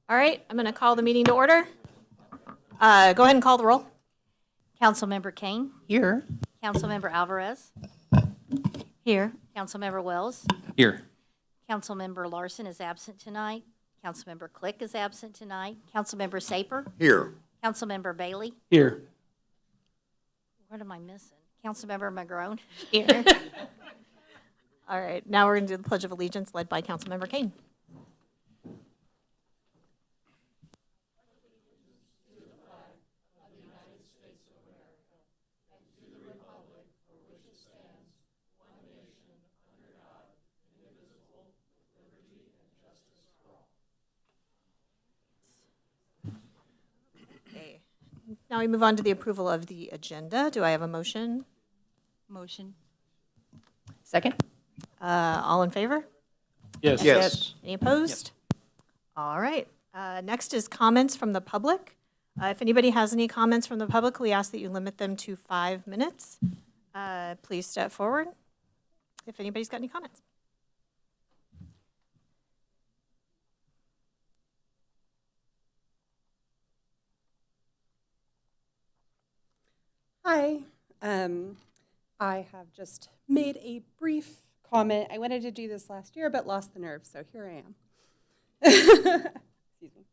All right, I'm going to call the meeting to order. Go ahead and call the roll. Councilmember Kane. Here. Councilmember Alvarez. Here. Councilmember Wells. Here. Councilmember Larson is absent tonight. Councilmember Click is absent tonight. Councilmember Saper. Here. Councilmember Bailey. Here. What am I missing? Councilmember McGrone. Here. All right, now we're going to do the Pledge of Allegiance led by Councilmember Kane. Okay. Now we move on to the approval of the agenda. Do I have a motion? Motion. Second? All in favor? Yes. Yes. Any opposed? All right. Next is comments from the public. If anybody has any comments from the public, we ask that you limit them to 5 minutes. Please step forward if anybody's got any comments. Hi. I have just made a brief comment. I wanted to do this last year, but lost the nerve, so here I am. Excuse me.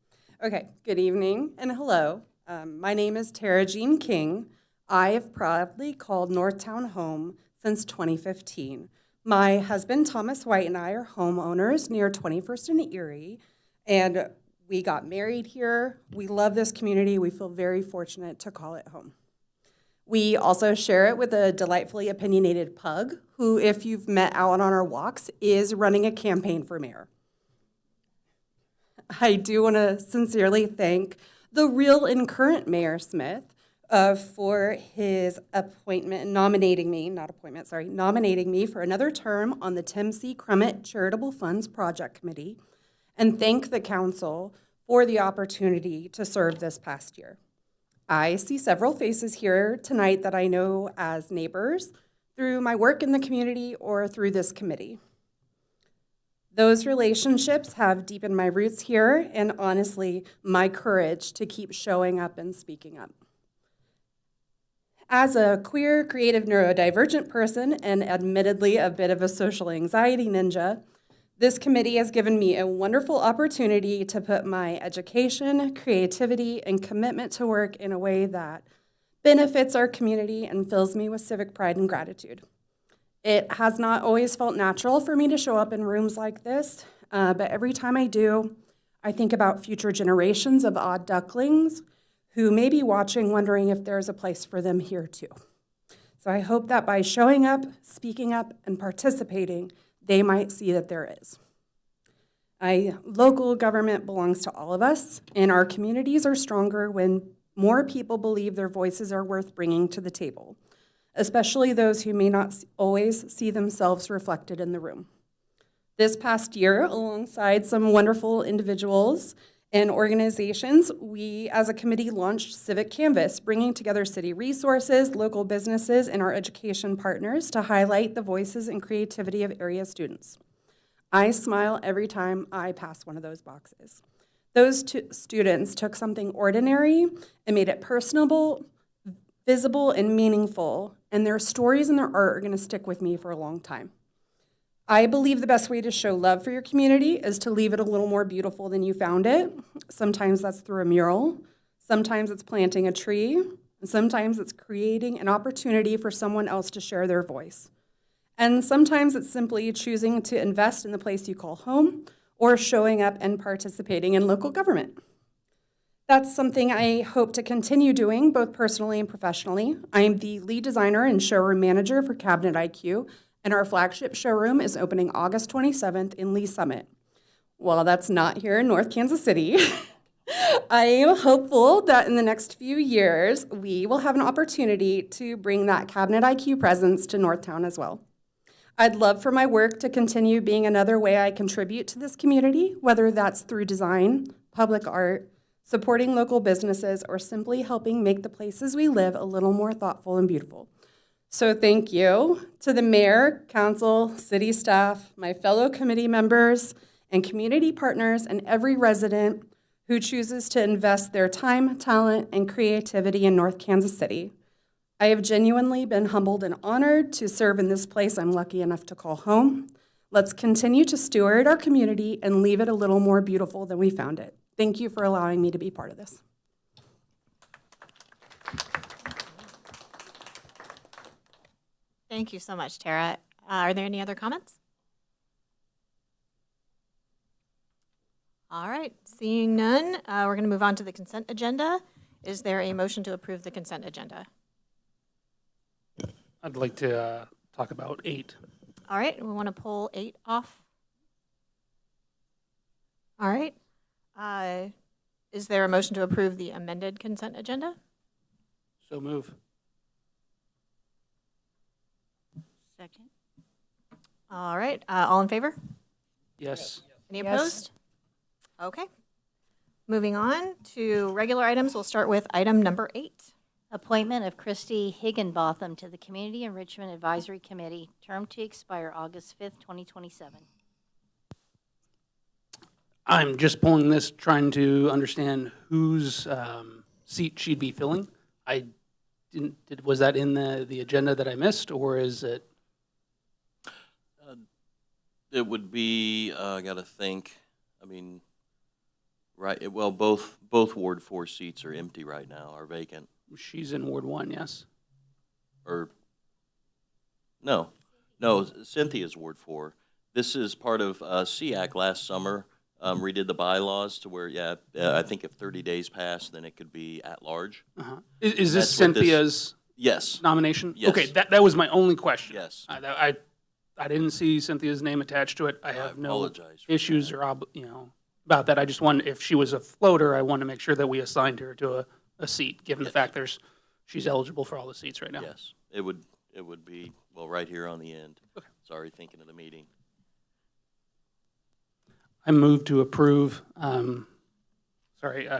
Okay, good evening and hello. My name is Tara Jean King. I have proudly called Northtown home since 2015. My husband, Thomas White, and I are homeowners near 21st and Erie, and we got married here. We love this community. We feel very fortunate to call it home. We also share it with a delightfully opinionated pug who, if you've met out on our walks, is running a campaign for mayor. I do want to sincerely thank the real and current Mayor Smith for his nominating me for another term on the Tim C. Crummett Charitable Funds Project Committee, and thank the council for the opportunity to serve this past year. I see several faces here tonight that I know as neighbors through my work in the community or through this committee. Those relationships have deepened my roots here and honestly, my courage to keep showing up and speaking up. As a queer, creative, neurodivergent person and admittedly a bit of a social anxiety ninja, this committee has given me a wonderful opportunity to put my education, creativity, and commitment to work in a way that benefits our community and fills me with civic pride and gratitude. It has not always felt natural for me to show up in rooms like this, but every time I do, I think about future generations of odd ducklings who may be watching, wondering if there's a place for them here too. So I hope that by showing up, speaking up, and participating, they might see that there is. Local government belongs to all of us, and our communities are stronger when more people believe their voices are worth bringing to the table, especially those who may not always see themselves reflected in the room. This past year, alongside some wonderful individuals and organizations, we as a committee launched Civic Canvas, bringing together city resources, local businesses, and our education partners to highlight the voices and creativity of area students. I smile every time I pass one of those boxes. Those students took something ordinary and made it personable, visible, and meaningful, and their stories and their art are going to stick with me for a long time. I believe the best way to show love for your community is to leave it a little more beautiful than you found it. Sometimes that's through a mural, sometimes it's planting a tree, and sometimes it's creating an opportunity for someone else to share their voice. And sometimes it's simply choosing to invest in the place you call home or showing up and participating in local government. That's something I hope to continue doing both personally and professionally. I am the lead designer and showroom manager for Cabinet IQ, and our flagship showroom is opening August 27th in Lee Summit. While that's not here in North Kansas City, I am hopeful that in the next few years, we will have an opportunity to bring that Cabinet IQ presence to Northtown as well. I'd love for my work to continue being another way I contribute to this community, whether that's through design, public art, supporting local businesses, or simply helping make the places we live a little more thoughtful and beautiful. So thank you to the mayor, council, city staff, my fellow committee members, and community partners, and every resident who chooses to invest their time, talent, and creativity in North Kansas City. I have genuinely been humbled and honored to serve in this place I'm lucky enough to call home. Let's continue to steward our community and leave it a little more beautiful than we found it. Thank you for allowing me to be part of this. Thank you so much, Tara. Are there any other comments? All right, seeing none, we're going to move on to the consent agenda. Is there a motion to approve the consent agenda? I'd like to talk about 8. All right, we want to pull 8 off. All right. Is there a motion to approve the amended consent agenda? So move. Second. All right, all in favor? Yes. Any Yes. opposed? Okay. Moving on to regular items, we'll start with item number 8. Appointment of Christy Higginbotham to the Community Enrichment Advisory Committee, term to expire August 5th, 2027. I'm just pulling this, trying to understand whose seat she'd be filling. I was that in the agenda that I missed, or is it? It would be, I gotta think, I mean, right, well, both Ward 4 seats are empty right now, are vacant, She's in Ward 1, yes? or, no, Cynthia's Ward 4. This is part of SEAC last summer, redid the bylaws to where, I think if 30 days pass, then it could be at large. Uh-huh. Is this That's what this- Cynthia's Yes, nomination? Yes. Okay, that was my only question. yes. I didn't see Cynthia's name attached to it. I have no apologize for issues that. or about that. I just wanted, if she was a floater, I wanted to make sure that we assigned her to a seat, given the Yes. fact she's eligible for all the seats right now. Yes, it would be, well, right here on the end. Okay. Sorry, thinking of the meeting. I move to approve,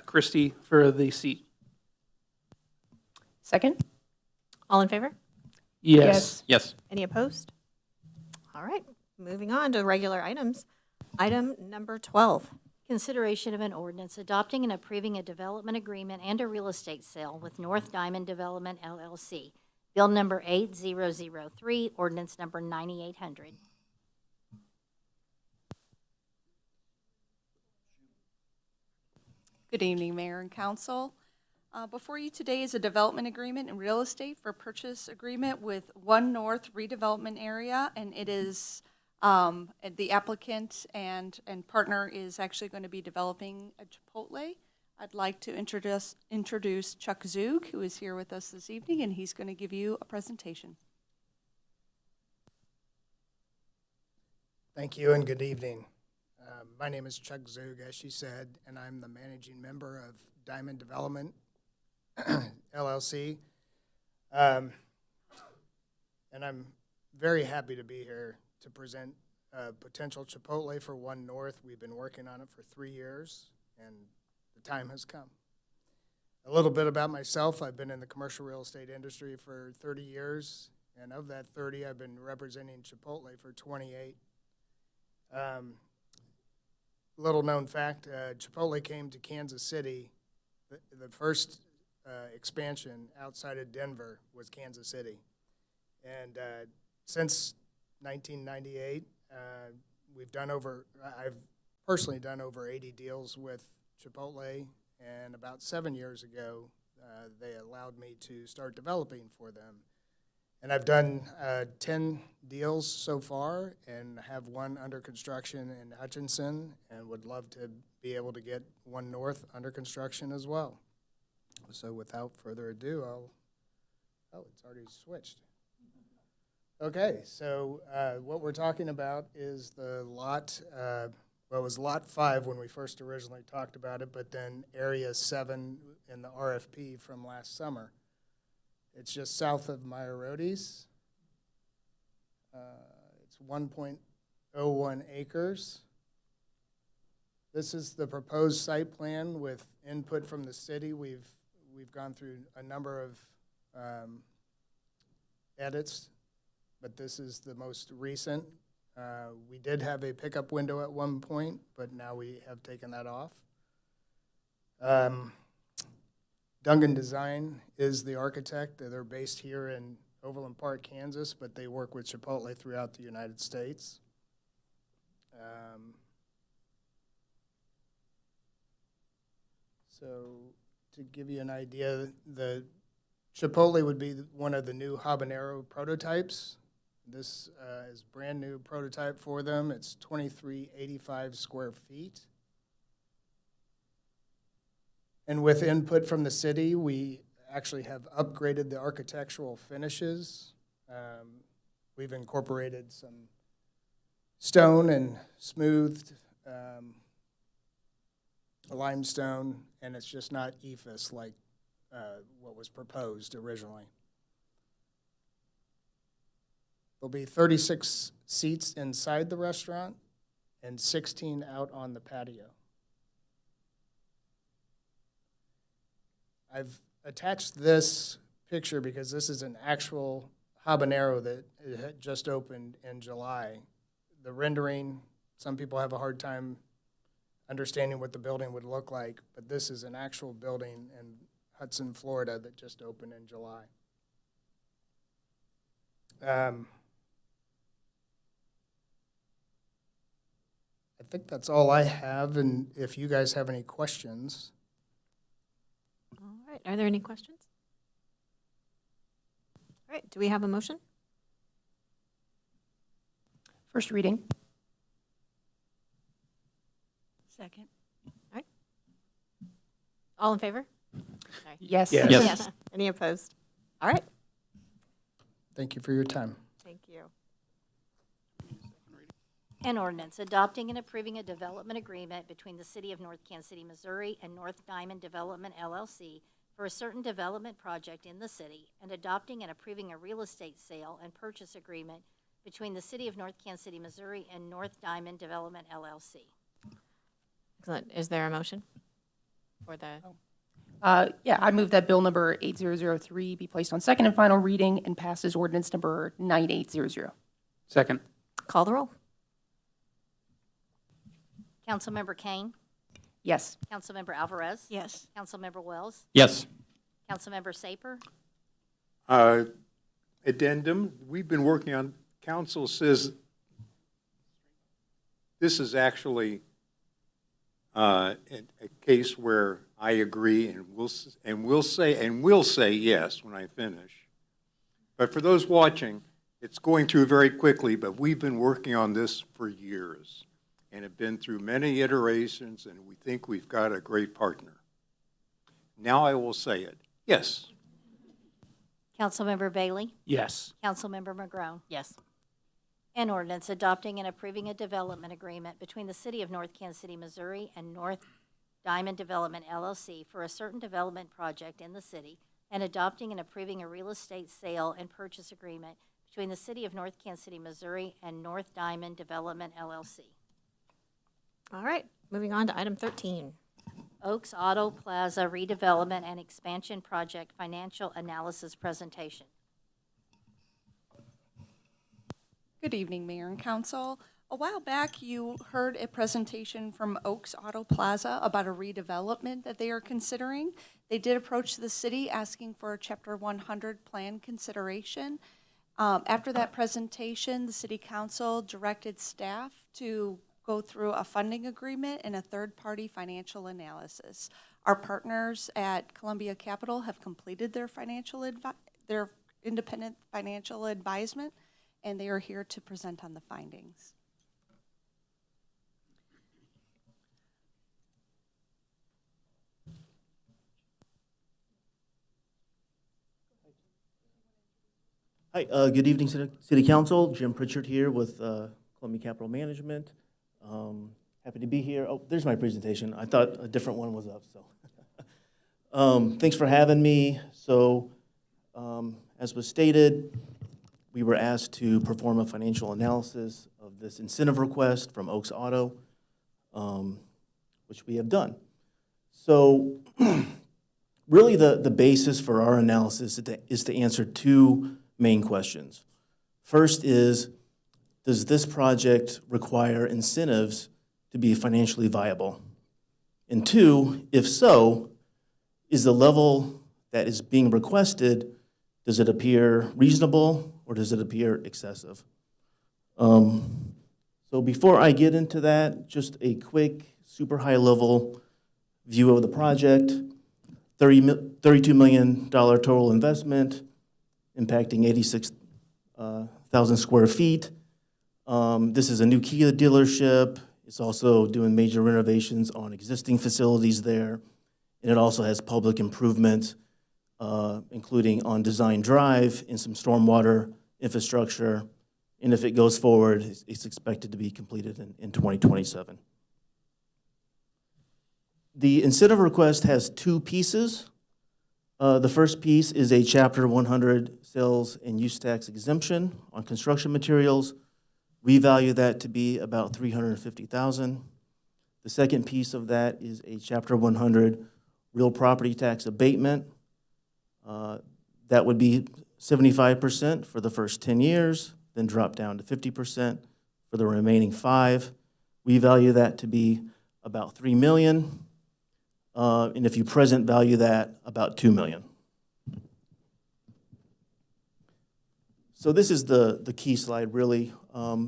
Christie for the seat. Second? All in favor? Yes. Yes. Any opposed? All right, moving on to regular items. Item number 12. Consideration of an ordinance adopting and approving a development agreement and a real estate sale with North Diamond Development LLC. Bill number 8003, ordinance number 9800. Good evening, Mayor and Council. Before you today is a development agreement in real estate for purchase agreement with One North Redevelopment Area, and it is, the applicant and partner is actually going to be developing a Chipotle. I'd like to introduce Chuck Zug, who is here with us this evening, and he's going to give you a presentation. Thank you and good evening. My name is Chuck Zug, as she said, and I'm the managing member of Diamond Development LLC. And I'm very happy to be here to present potential Chipotle for One North. We've been working on it for 3 years, and the time has come. A little bit about myself. I've been in the commercial real estate industry for 30 years, and of that 30, I've been representing Chipotle for 28. Little known fact, Chipotle came to Kansas City. The first expansion outside of Denver was Kansas City. And since 1998, I've personally done over 80 deals with Chipotle, and about 7 years ago, they allowed me to start developing for them. And I've done 10 deals so far and have one under construction in Hutchinson, and would love to be able to get One North under construction as well. So without further ado, it's already switched. Okay, so what we're talking about is the lot, it was Lot 5 when we first originally talked about it, but then Area 7 in the RFP from last summer. It's just south of Meyer Roadies. It's 1.01 acres. This is the proposed site plan with input from the city. We've gone through a number of edits, but this is the most recent. We did have a pickup window at one point, but now we have taken that off. Dungan Design is the architect. They're based here in Overland Park, Kansas, but they work with Chipotle throughout the United States. So to give you an idea, the Chipotle would be one of the new habanero prototypes. This is a brand new prototype for them. It's 2385 square feet. And with input from the city, we actually have upgraded the architectural finishes. We've incorporated some stone and smoothed limestone, and it's just not ephes like what was proposed originally. There'll be 36 seats inside the restaurant and 16 out on the patio. I've attached this picture because this is an actual habanero that it had just opened in July. The rendering, some people have a hard time understanding what the building would look like, but this is an actual building in Hudson, Florida that just opened in July. I think that's all I have, and if you guys have any questions. All right, are there any questions? All right, do we have a motion? First reading. Second. All in favor? Sorry. Yes. Yes. Yes. Any opposed? All right, Thank you for your time. thank you. An ordinance adopting and approving a development agreement between the City of North Kansas City, Missouri and North Diamond Development LLC for a certain development project in the city, and adopting and approving a real estate sale and purchase agreement between the City of North Kansas City, Missouri and North Diamond Development LLC. Excellent. Is there a motion for the, Yeah, I move that bill number 8003 be placed on second and final reading and passes ordinance number 9800. Second. call the roll? Councilmember Kane, Yes. Councilmember Alvarez. Yes. Councilmember Wells, Yes. Councilmember Saper, Addendum, we've been working on, council says this is actually a case where I agree and we'll say yes when I finish. But for those watching, it's going through very quickly, but we've been working on this for years and have been through many iterations, and we think we've got a great partner. Now I will say it. Yes. Councilmember Bailey, Yes. Councilmember McGrone. Yes. An ordinance adopting and approving a development agreement between the City of North Kansas City, Missouri and North Diamond Development LLC for a certain development project in the city, and adopting and approving a real estate sale and purchase agreement between the City of North Kansas City, Missouri and North Diamond Development LLC. All right, moving on to item 13. Oaks Auto Plaza redevelopment and expansion project financial analysis presentation. Good evening, Mayor and Council. A while back, you heard a presentation from Oaks Auto Plaza about a redevelopment that they are considering. They did approach the city asking for a Chapter 100 plan consideration. After that presentation, the City Council directed staff to go through a funding agreement and a third-party financial analysis. Our partners at Columbia Capital have completed their their independent financial advisement, and they are here to present on the findings. Hi, good evening, City Council. Jim Pritchard here with Columbia Capital Management. Happy to be here. Oh, there's my presentation. I thought a different one was up, so. Thanks for having me. So, as was stated, we were asked to perform a financial analysis of this incentive request from Oaks Auto, which we have done. So, really the basis for our analysis is to answer two main questions. First is, does this project require incentives to be financially viable? And two, if so, is the level that is being requested, does it appear reasonable or does it appear excessive? So before I get into that, just a quick, super high-level view of the project. $32 million total investment, impacting 86,000 square feet. This is a new Kia dealership. It's also doing major renovations on existing facilities there. And it also has public improvements, including on Design Drive and some stormwater infrastructure. And if it goes forward, it's expected to be completed in 2027. The incentive request has two pieces. The first piece is a Chapter 100 sales and use tax exemption on construction materials. We value that to be about $350,000. The second piece of that is a Chapter 100 real property tax abatement. That would be 75% for the first 10 years, then drop down to 50% for the remaining 5. We value that to be about $3 million. And if you present value that, about $2 million. So this is the key slide, really.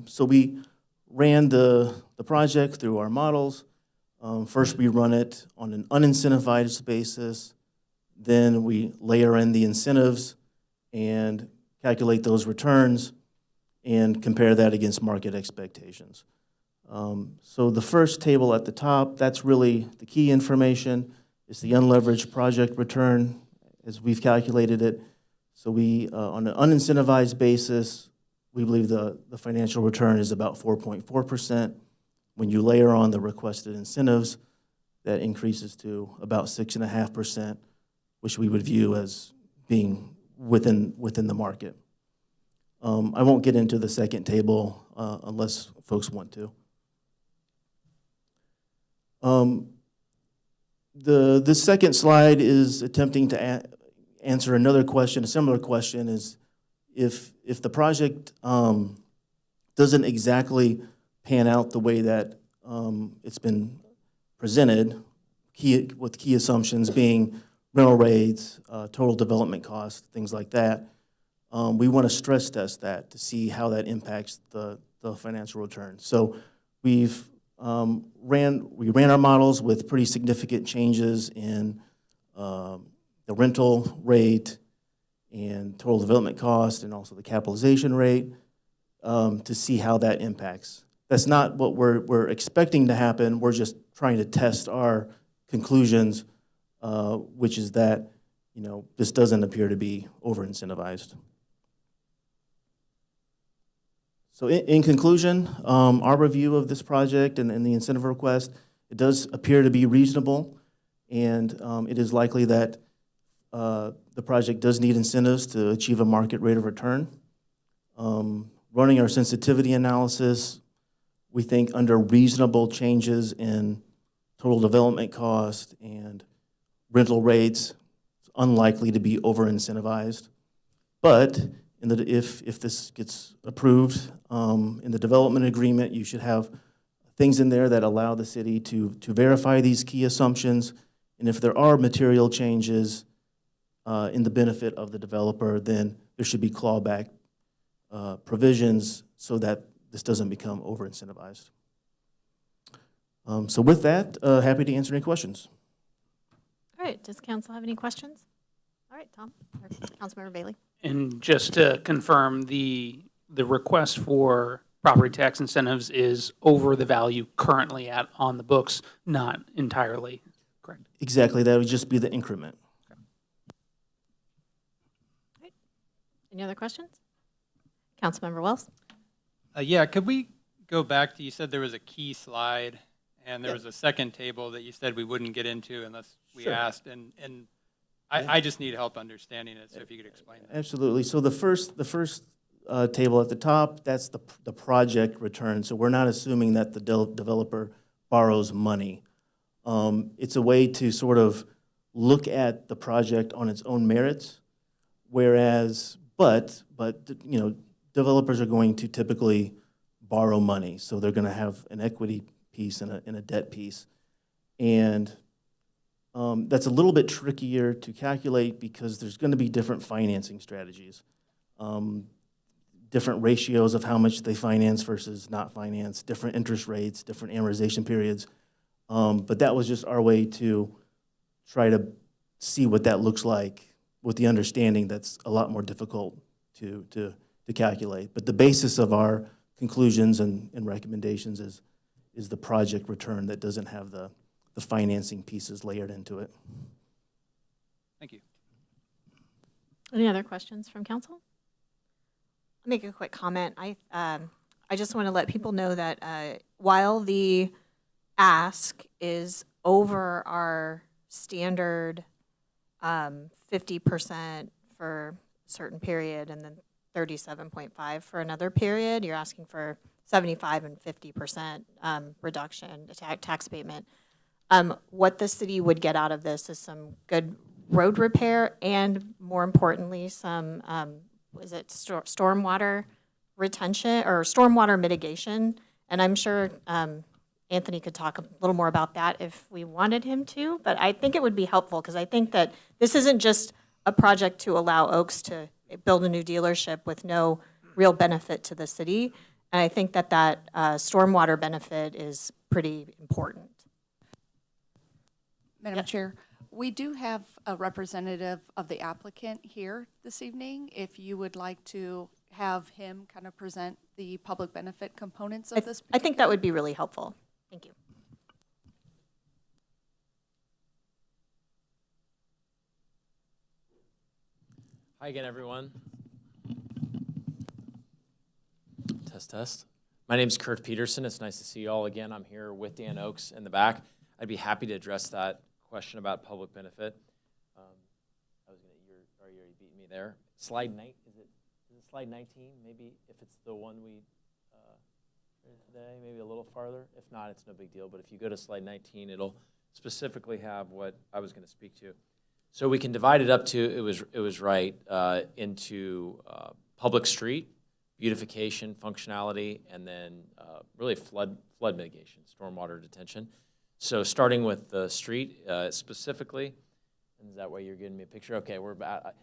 So we ran the project through our models. First, we run it on an unincentivized basis. Then we layer in the incentives and calculate those returns and compare that against market expectations. So the first table at the top, that's really the key information. It's the unleveraged project return as we've calculated it. So we, on an unincentivized basis, we believe the financial return is about 4.4%. When you layer on the requested incentives, that increases to about 6.5%, which we would view as being within the market. I won't get into the second table unless folks want to. The second slide is attempting to answer another question, a similar question, is if the project doesn't exactly pan out the way that it's been presented, with key assumptions being rental rates, total development costs, things like that, we want to stress test that to see how that impacts the financial return. So we ran our models with pretty significant changes in the rental rate and total development cost and also the capitalization rate to see how that impacts. That's not what we're expecting to happen. We're just trying to test our conclusions, which is that this doesn't appear to be over-incentivized. So in conclusion, our review of this project and the incentive request, it does appear to be reasonable, and it is likely that the project does need incentives to achieve a market rate of return. Running our sensitivity analysis, we think under reasonable changes in total development cost and rental rates, it's unlikely to be over-incentivized. But if this gets approved in the development agreement, you should have things in there that allow the city to verify these key assumptions. And if there are material changes in the benefit of the developer, then there should be clawback provisions so that this doesn't become over-incentivized. So with that, happy to answer any questions. All right, does council have any questions? All right, Tom, or Councilmember Bailey. And just to confirm, the request for property tax incentives is over the value currently on the books, not entirely, correct? Exactly, that would just be the increment. Any other questions? Councilmember Wells? Yeah, could we go back to, you said there was a key slide, and there was a second table that you said we wouldn't get into unless we asked, and I just need help understanding it, so if you could explain that. Absolutely. So the first table at the top, that's the project return. So we're not assuming that the developer borrows money. It's a way to sort of look at the project on its own merits, whereas, but developers are going to typically borrow money. So they're going to have an equity piece and a debt piece. And that's a little bit trickier to calculate because there's going to be different financing strategies, different ratios of how much they finance versus not finance, different interest rates, different amortization periods. But that was just our way to try to see what that looks like with the understanding that's a lot more difficult to calculate. But the basis of our conclusions and recommendations is the project return that doesn't have the financing pieces layered into it. Thank you. Any other questions from council? I'll make a quick comment. I just want to let people know that while the ask is over our standard 50% for a certain period and then 37.5 for another period, you're asking for 75 and 50% reduction, tax abatement. What the city would get out of this is some good road repair and, more importantly, some, stormwater retention or stormwater mitigation. And I'm sure Anthony could talk a little more about that if we wanted him to, but I think it would be helpful because I think that this isn't just a project to allow Oaks to build a new dealership with no real benefit to the city. And I think that stormwater benefit is pretty important. Madam Chair, we do have a representative of the applicant here this evening. If you would like to have him kind of present the public benefit components of this. I think that would be really helpful. Thank you. Hi again, everyone. Test, test. My name is Kurt Peterson. It's nice to see you all again. I'm here with Dan Oaks in the back. I'd be happy to address that question about public benefit. You already beat me there. Slide 9, is it slide 19? Maybe if it's the one we did today, maybe a little farther. If not, it's no big deal. But if you go to slide 19, it'll specifically have what I was going to speak to. So we can divide it up to, it was right, into public street, beautification, functionality, and then really flood mitigation, stormwater detention. So starting with the street specifically, and is that way you're giving me a picture? Okay, we're about,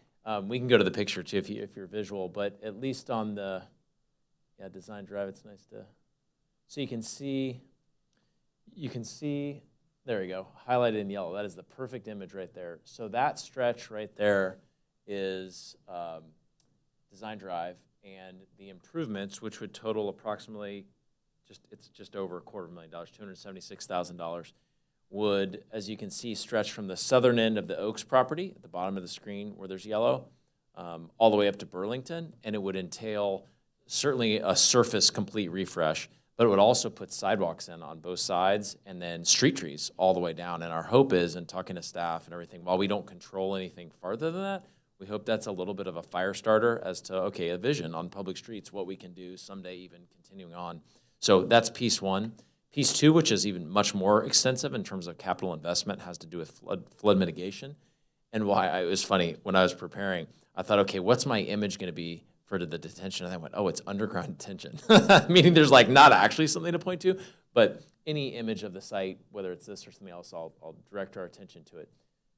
we can go to the picture too if you're visual, but at least on the design drive, it's nice to, so you can see, there you go, highlighted in yellow. That is the perfect image right there. So that stretch right there is design drive, and the improvements, which would total approximately it's just over $250,000, $276,000, would, as you can see, stretch from the southern end of the Oaks property at the bottom of the screen where there's yellow, all the way up to Burlington, and it would entail certainly a surface complete refresh, but it would also put sidewalks in on both sides and then street trees all the way down. And our hope is, in talking to staff and everything, while we don't control anything farther than that, we hope that's a little bit of a fire starter as to, okay, a vision on public streets, what we can do someday, even continuing on. So that's piece one. Piece two, which is even much more extensive in terms of capital investment, has to do with flood mitigation. And why it was funny, when I was preparing, I thought, okay, what's my image going to be for the detention? And I went, oh, it's underground detention. Meaning there's like not actually something to point to, but any image of the site, whether it's this or something else, I'll direct our attention to it.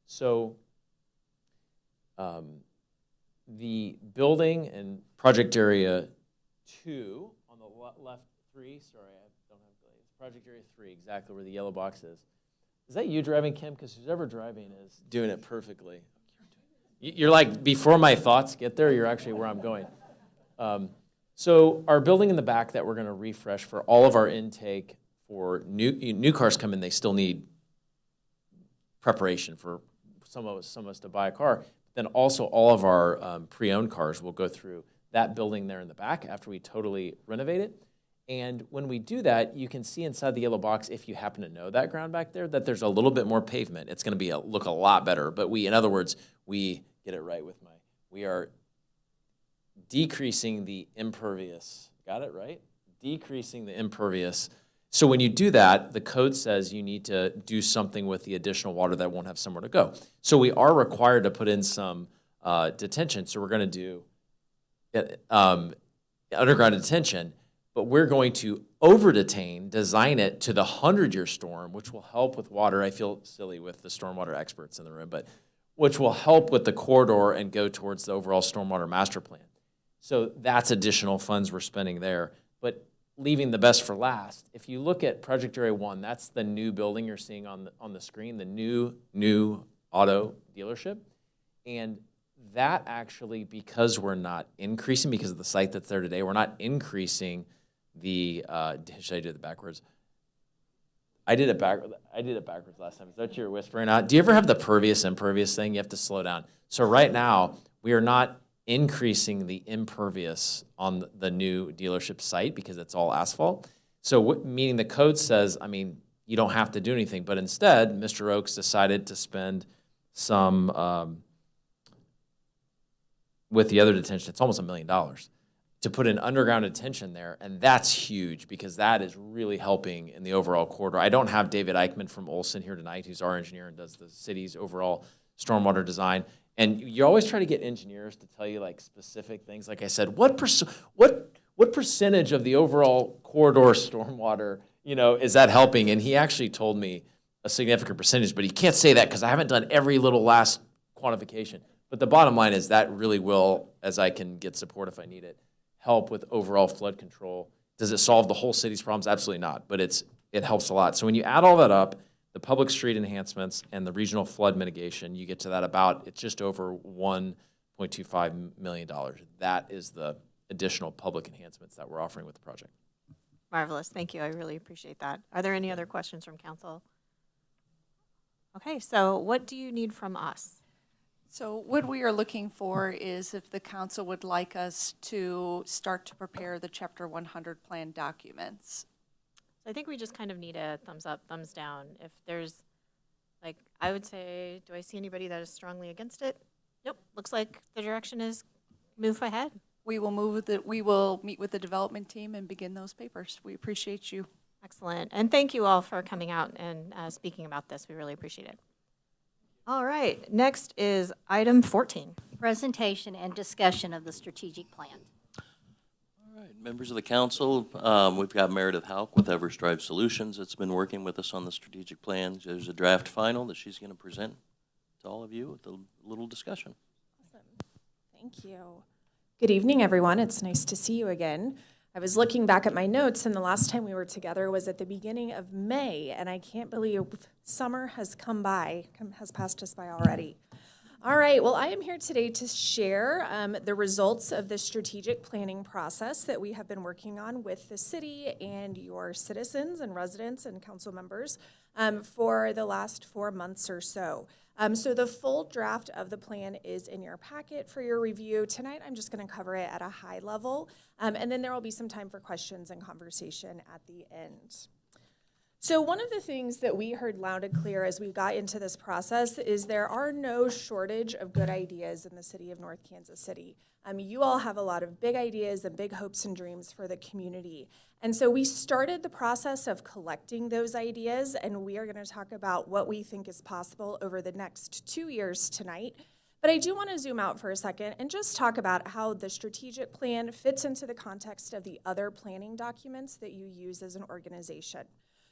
So the building and project area 2 on the left, 3, sorry, I don't have glaze. Project area 3, exactly where the yellow box is. Is that you driving, Kim? Because who's ever driving is doing it perfectly. You're like, before my thoughts get there, you're actually where I'm going. So our building in the back that we're going to refresh for all of our intake for new cars come in, they still need preparation for some of us to buy a car. Then also all of our pre-owned cars will go through that building there in the back after we totally renovate it. And when we do that, you can see inside the yellow box, if you happen to know that ground back there, that there's a little bit more pavement. It's going to look a lot better. But in other words, we get it right with we are decreasing the impervious. Got it right? Decreasing the impervious. So when you do that, the code says you need to do something with the additional water that won't have somewhere to go. So we are required to put in some detention. So we're going to do underground detention. but we're going to over-detain, design it to the 100-year storm, which will help with water. I feel silly with the stormwater experts in the room, but which will help with the corridor and go towards the overall stormwater master plan. So that's additional funds we're spending there. But leaving the best for last, if you look at Project Area 1, that's the new building you're seeing on the screen, the new auto dealership. And that actually, because we're not increasing, because of the site that's there today, we're not increasing the, should I do it backwards? I did it backwards last time. Is that what you were whispering out? Do you ever have the pervious impervious thing? You have to slow down. So right now, we are not increasing the impervious on the new dealership site because it's all asphalt. So meaning the code says, I mean, you don't have to do anything. But instead, Mr. Oakes decided to spend some, with the other detention, it's almost $1 million, to put an underground detention there. And that's huge because that is really helping in the overall corridor. I don't have David Eichmann from Olson here tonight, who's our engineer and does the city's overall stormwater design. And you always try to get engineers to tell you like specific things. Like I said, what percentage of the overall corridor stormwater, is that helping? And he actually told me a significant percentage, but he can't say that because I haven't done every little last quantification. But the bottom line is that really will, as I can get support if I need it, help with overall flood control. Does it solve the whole city's problems? Absolutely not, but it helps a lot. So when you add all that up, the public street enhancements and the regional flood mitigation, you get to that it's just over $1.25 million. That is the additional public enhancements that we're offering with the project. Marvelous. Thank you. I really appreciate that. Are there any other questions from council? Okay, so what do you need from us? So what we are looking for is if the council would like us to start to prepare the Chapter 100 plan documents. I think we just kind of need a thumbs up, thumbs down. If there's, I would say, do I see anybody that is strongly against it? Nope. Looks like the direction is move ahead. We will meet with the development team and begin those papers. We appreciate you. Excellent. And thank you all for coming out and speaking about this. We really appreciate it. All right. Next is item 14. Presentation and discussion of the strategic plan. All right, members of the council, we've got Meredith Hauk with EverStrive Solutions that's been working with us on the strategic plan. There's a draft final that she's going to present to all of you with a little discussion. Awesome. Thank you. Good evening, everyone. It's nice to see you again. I was looking back at my notes, and the last time we were together was at the beginning of May, and I can't believe summer has has passed us by already. All right, well, I am here today to share the results of the strategic planning process that we have been working on with the city and your citizens and residents and council members for the last 4 months or so. So the full draft of the plan is in your packet for your review. Tonight, I'm just going to cover it at a high level, and then there will be some time for questions and conversation at the end. So one of the things that we heard loud and clear as we got into this process is there are no shortage of good ideas in the city of North Kansas City. You all have a lot of big ideas and big hopes and dreams for the community. And so we started the process of collecting those ideas, and we are going to talk about what we think is possible over the next 2 years tonight. But I do want to zoom out for a second and just talk about how the strategic plan fits into the context of the other planning documents that you use as an organization.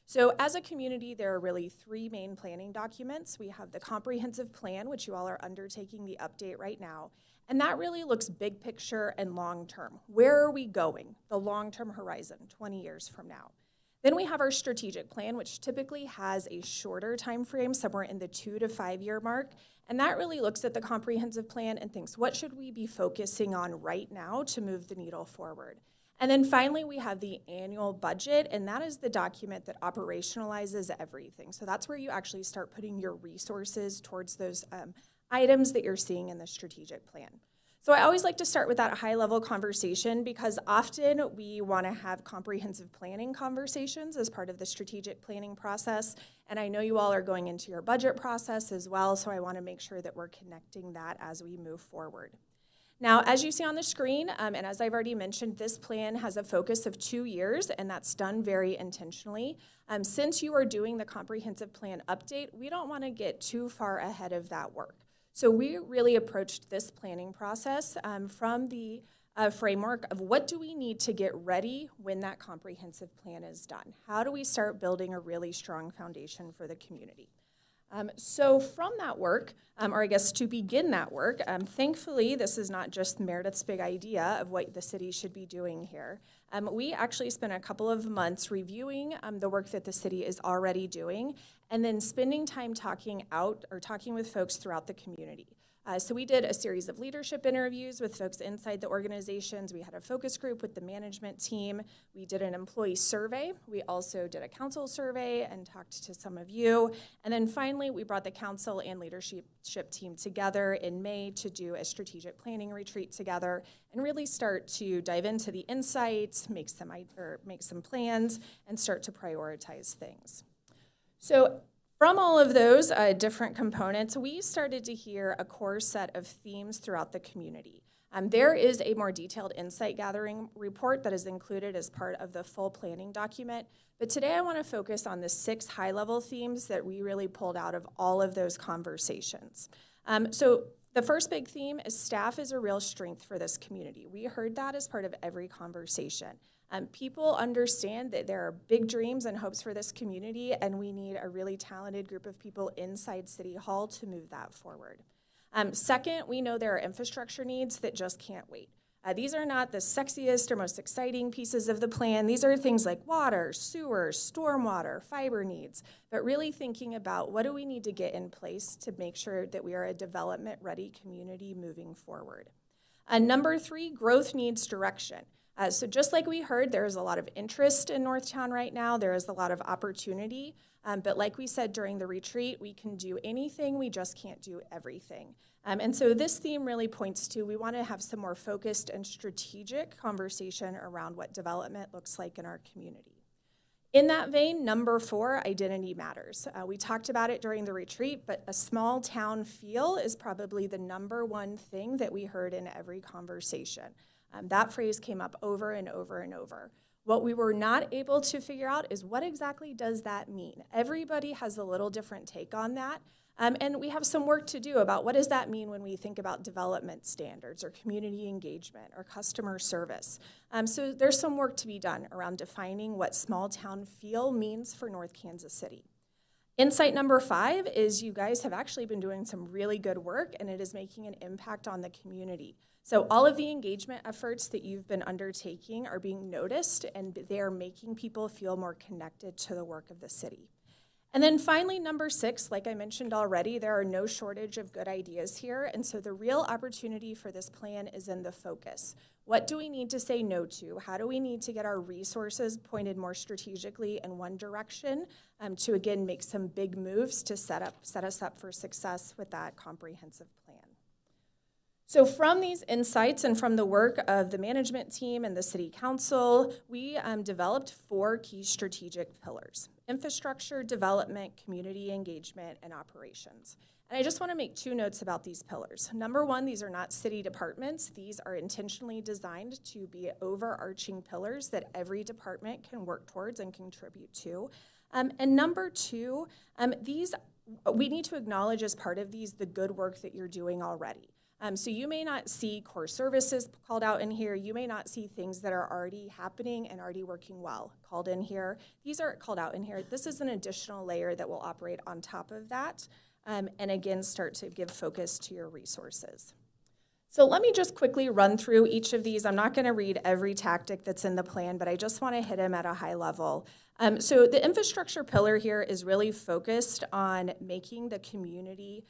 So as a community, there are really 3 main planning documents. We have the comprehensive plan, which you all are undertaking the update right now. And that really looks big picture and long term. Where are we going? The long-term horizon, 20 years from now. Then we have our strategic plan, which typically has a shorter time frame, somewhere in the 2 to 5 year mark. And that really looks at the comprehensive plan and thinks, what should we be focusing on right now to move the needle forward? And then finally, we have the annual budget, and that is the document that operationalizes everything. So that's where you actually start putting your resources towards those items that you're seeing in the strategic plan. So I always like to start with that high-level conversation because often we want to have comprehensive planning conversations as part of the strategic planning process. And I know you all are going into your budget process as well, so I want to make sure that we're connecting that as we move forward. Now, as you see on the screen, and as I've already mentioned, this plan has a focus of 2 years, and that's done very intentionally. Since you are doing the comprehensive plan update, we don't want to get too far ahead of that work. So we really approached this planning process from the framework of what do we need to get ready when that comprehensive plan is done? How do we start building a really strong foundation for the community? So from that work, or I guess to begin that work, thankfully this is not just Meredith's big idea of what the city should be doing here. We actually spent a couple of months reviewing the work that the city is already doing and then spending time talking with folks throughout the community. So we did a series of leadership interviews with folks inside the organizations. We had a focus group with the management team. We did an employee survey. We also did a council survey and talked to some of you. And then finally, we brought the council and leadership team together in May to do a strategic planning retreat together and really start to dive into the insights, make some plans, and start to prioritize things. So from all of those different components, we started to hear a core set of themes throughout the community. There is a more detailed insight gathering report that is included as part of the full planning document, but today I want to focus on the 6 high-level themes that we really pulled out of all of those conversations. So the first big theme is staff is a real strength for this community. We heard that as part of every conversation. People understand that there are big dreams and hopes for this community, and we need a really talented group of people inside City Hall to move that forward. Second, we know there are infrastructure needs that just can't wait. These are not the sexiest or most exciting pieces of the plan. These are things like water, sewer, stormwater, fiber needs, but really thinking about what do we need to get in place to make sure that we are a development-ready community moving forward. Number 3, growth needs direction. So just like we heard, there is a lot of interest in Northtown right now. There is a lot of opportunity. But like we said during the retreat, we can do anything, we just can't do everything. And so this theme really points to we want to have some more focused and strategic conversation around what development looks like in our community. In that vein, number 4, identity matters. We talked about it during the retreat, but a small town feel is probably the number 1 thing that we heard in every conversation. That phrase came up over and over and over. What we were not able to figure out is what exactly does that mean? Everybody has a little different take on that. And we have some work to do about what does that mean when we think about development standards or community engagement or customer service. So there's some work to be done around defining what small town feel means for North Kansas City. Insight number 5 is you guys have actually been doing some really good work and it is making an impact on the community. So all of the engagement efforts that you've been undertaking are being noticed and they are making people feel more connected to the work of the city. And then finally, number 6, like I mentioned already, there are no shortage of good ideas here. And so the real opportunity for this plan is in the focus. What do we need to say no to? How do we need to get our resources pointed more strategically in one direction to, again, make some big moves to set us up for success with that comprehensive plan? So from these insights and from the work of the management team and the city council, we developed 4 key strategic pillars: infrastructure, development, community engagement, and operations. And I just want to make 2 notes about these pillars. Number 1, these are not city departments. These are intentionally designed to be overarching pillars that every department can work towards and contribute to. And number 2, we need to acknowledge as part of these the good work that you're doing already. So you may not see core services called out in here. You may not see things that are already happening and already working well called in here. These are called out in here. This is an additional layer that will operate on top of that and again start to give focus to your resources. So let me just quickly run through each of these. I'm not going to read every tactic that's in the plan, but I just want to hit them at a high level. So the infrastructure pillar here is really focused on making the community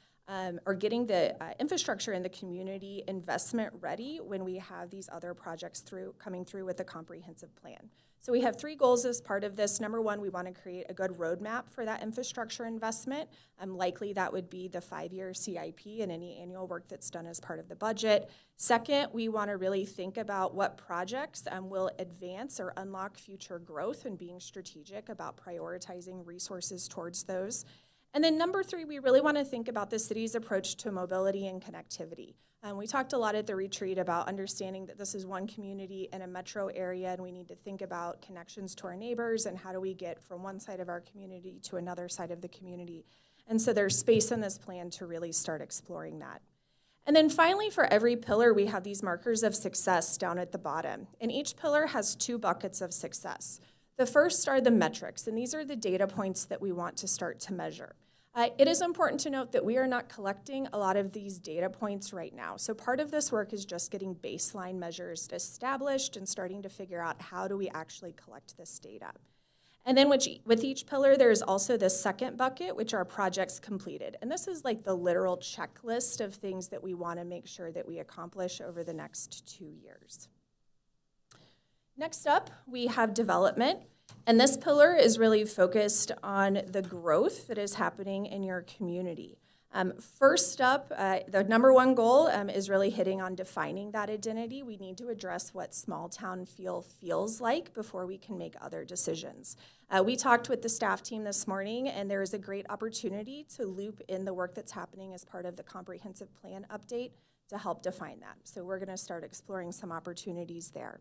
or getting the infrastructure in the community investment ready when we have these other projects coming through with a comprehensive plan. So we have 3 goals as part of this. Number 1, we want to create a good roadmap for that infrastructure investment. Likely that would be the 5-year CIP and any annual work that's done as part of the budget. Second, we want to really think about what projects will advance or unlock future growth and being strategic about prioritizing resources towards those. And then number 3, we really want to think about the city's approach to mobility and connectivity. We talked a lot at the retreat about understanding that this is one community in a metro area and we need to think about connections to our neighbors and how do we get from one side of our community to another side of the community. And so there's space in this plan to really start exploring that. And then finally, for every pillar, we have these markers of success down at the bottom. And each pillar has 2 buckets of success. The first are the metrics, and these are the data points that we want to start to measure. It is important to note that we are not collecting a lot of these data points right now. So part of this work is just getting baseline measures established and starting to figure out how do we actually collect this data. And then with each pillar, there's also this second bucket, which are projects completed. And this is like the literal checklist of things that we want to make sure that we accomplish over the next 2 years. Next up, we have development. And this pillar is really focused on the growth that is happening in your community. First up, the number one goal is really hitting on defining that identity. We need to address what small town feels like before we can make other decisions. We talked with the staff team this morning, and there is a great opportunity to loop in the work that's happening as part of the comprehensive plan update to help define that. So we're going to start exploring some opportunities there.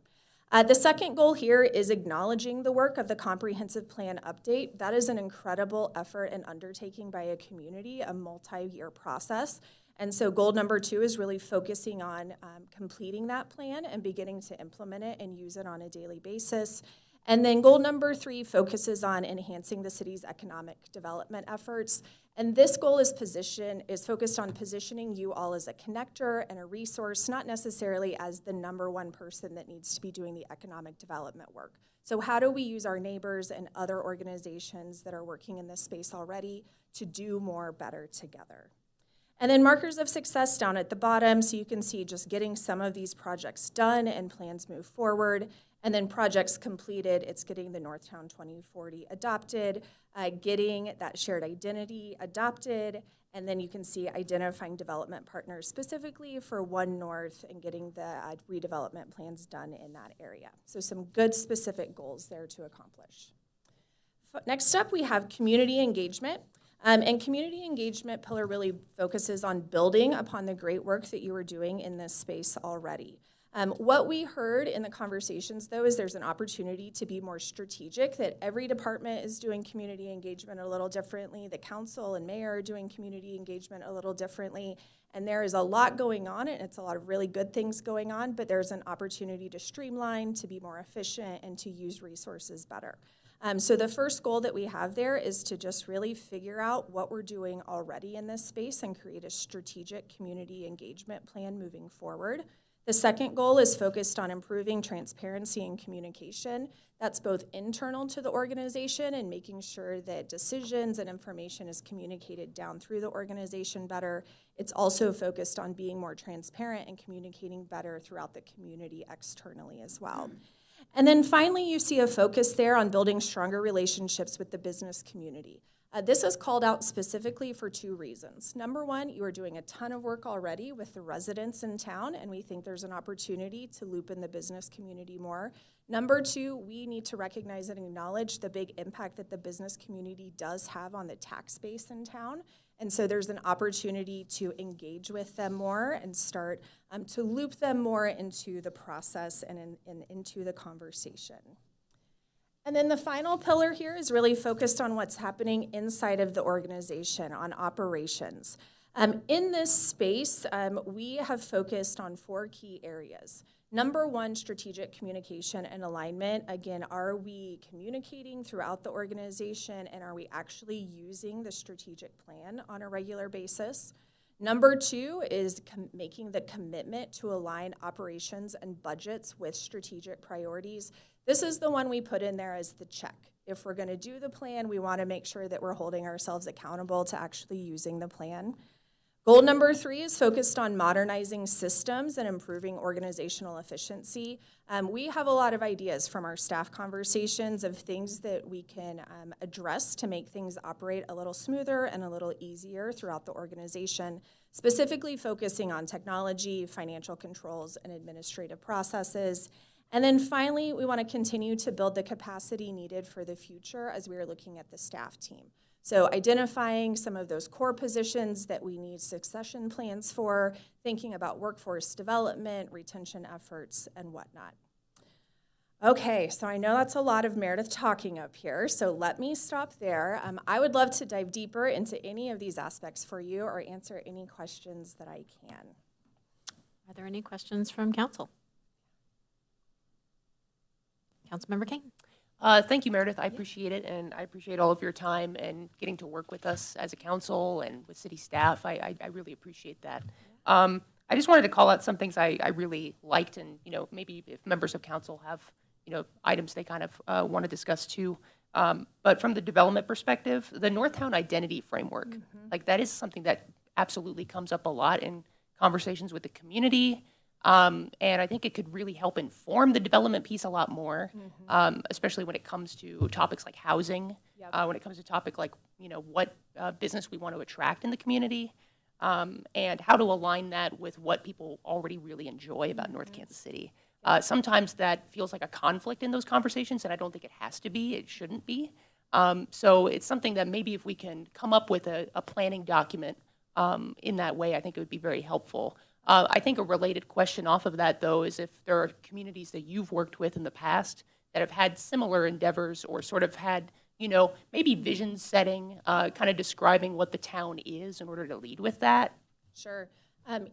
The second goal here is acknowledging the work of the comprehensive plan update. That is an incredible effort and undertaking by a community, a multi-year process. And so goal number 2 is really focusing on completing that plan and beginning to implement it and use it on a daily basis. And then goal number 3 focuses on enhancing the city's economic development efforts. And this goal is focused on positioning you all as a connector and a resource, not necessarily as the number one person that needs to be doing the economic development work. So how do we use our neighbors and other organizations that are working in this space already to do more better together? And then markers of success down at the bottom, so you can see just getting some of these projects done and plans move forward. And then projects completed, it's getting the Northtown 2040 adopted, getting that shared identity adopted, and then you can see identifying development partners specifically for One North and getting the redevelopment plans done in that area. So some good specific goals there to accomplish. Next up, we have community engagement. And community engagement pillar really focuses on building upon the great work that you are doing in this space already. What we heard in the conversations, though, is there's an opportunity to be more strategic, that every department is doing community engagement a little differently. The council and mayor are doing community engagement a little differently. And there is a lot going on, and it's a lot of really good things going on, but there's an opportunity to streamline, to be more efficient, and to use resources better. So the first goal that we have there is to just really figure out what we're doing already in this space and create a strategic community engagement plan moving forward. The second goal is focused on improving transparency and communication. That's both internal to the organization and making sure that decisions and information is communicated down through the organization better. It's also focused on being more transparent and communicating better throughout the community externally as well. And then finally, you see a focus there on building stronger relationships with the business community. This is called out specifically for 2 reasons. Number one, you are doing a ton of work already with the residents in town, and we think there's an opportunity to loop in the business community more. Number 2, we need to recognize and acknowledge the big impact that the business community does have on the tax base in town. And so there's an opportunity to engage with them more and start to loop them more into the process and into the conversation. And then the final pillar here is really focused on what's happening inside of the organization, on operations. In this space, we have focused on 4 key areas. Number 1, strategic communication and alignment. Again, are we communicating throughout the organization, and are we actually using the strategic plan on a regular basis? Number 2 is making the commitment to align operations and budgets with strategic priorities. This is the one we put in there as the check. If we're going to do the plan, we want to make sure that we're holding ourselves accountable to actually using the plan. Goal number 3 is focused on modernizing systems and improving organizational efficiency. We have a lot of ideas from our staff conversations of things that we can address to make things operate a little smoother and a little easier throughout the organization, specifically focusing on technology, financial controls, and administrative processes. And then finally, we want to continue to build the capacity needed for the future as we are looking at the staff team. So identifying some of those core positions that we need succession plans for, thinking about workforce development, retention efforts, and whatnot. Okay, so I know that's a lot of Meredith talking up here, so let me stop there. I would love to dive deeper into any of these aspects for you or answer any questions that I can. Are there any questions from council? Councilmember Kane? Thank you, Meredith. I appreciate it, and I appreciate all of your time and getting to work with us as a council and with city staff. I really appreciate that. I just wanted to call out some things I really liked, and, maybe if members of council have, items they kind of want to discuss too. But from the development perspective, the Northtown identity framework, like that is something that absolutely comes up a lot in conversations with the community. And I think it could really help inform the development piece a lot more, especially when it comes to topics like housing, when it comes to topic like, what business we want to attract in the community, and how to align that with what people already really enjoy about North Kansas City. Sometimes that feels like a conflict in those conversations, and I don't think it has to be. It shouldn't be. So it's something that maybe if we can come up with a planning document in that way, I think it would be very helpful. I think a related question off of that, though, is if there are communities that you've worked with in the past that have had similar endeavors or sort of had, maybe vision setting, kind of describing what the town is in order to lead with that. Sure.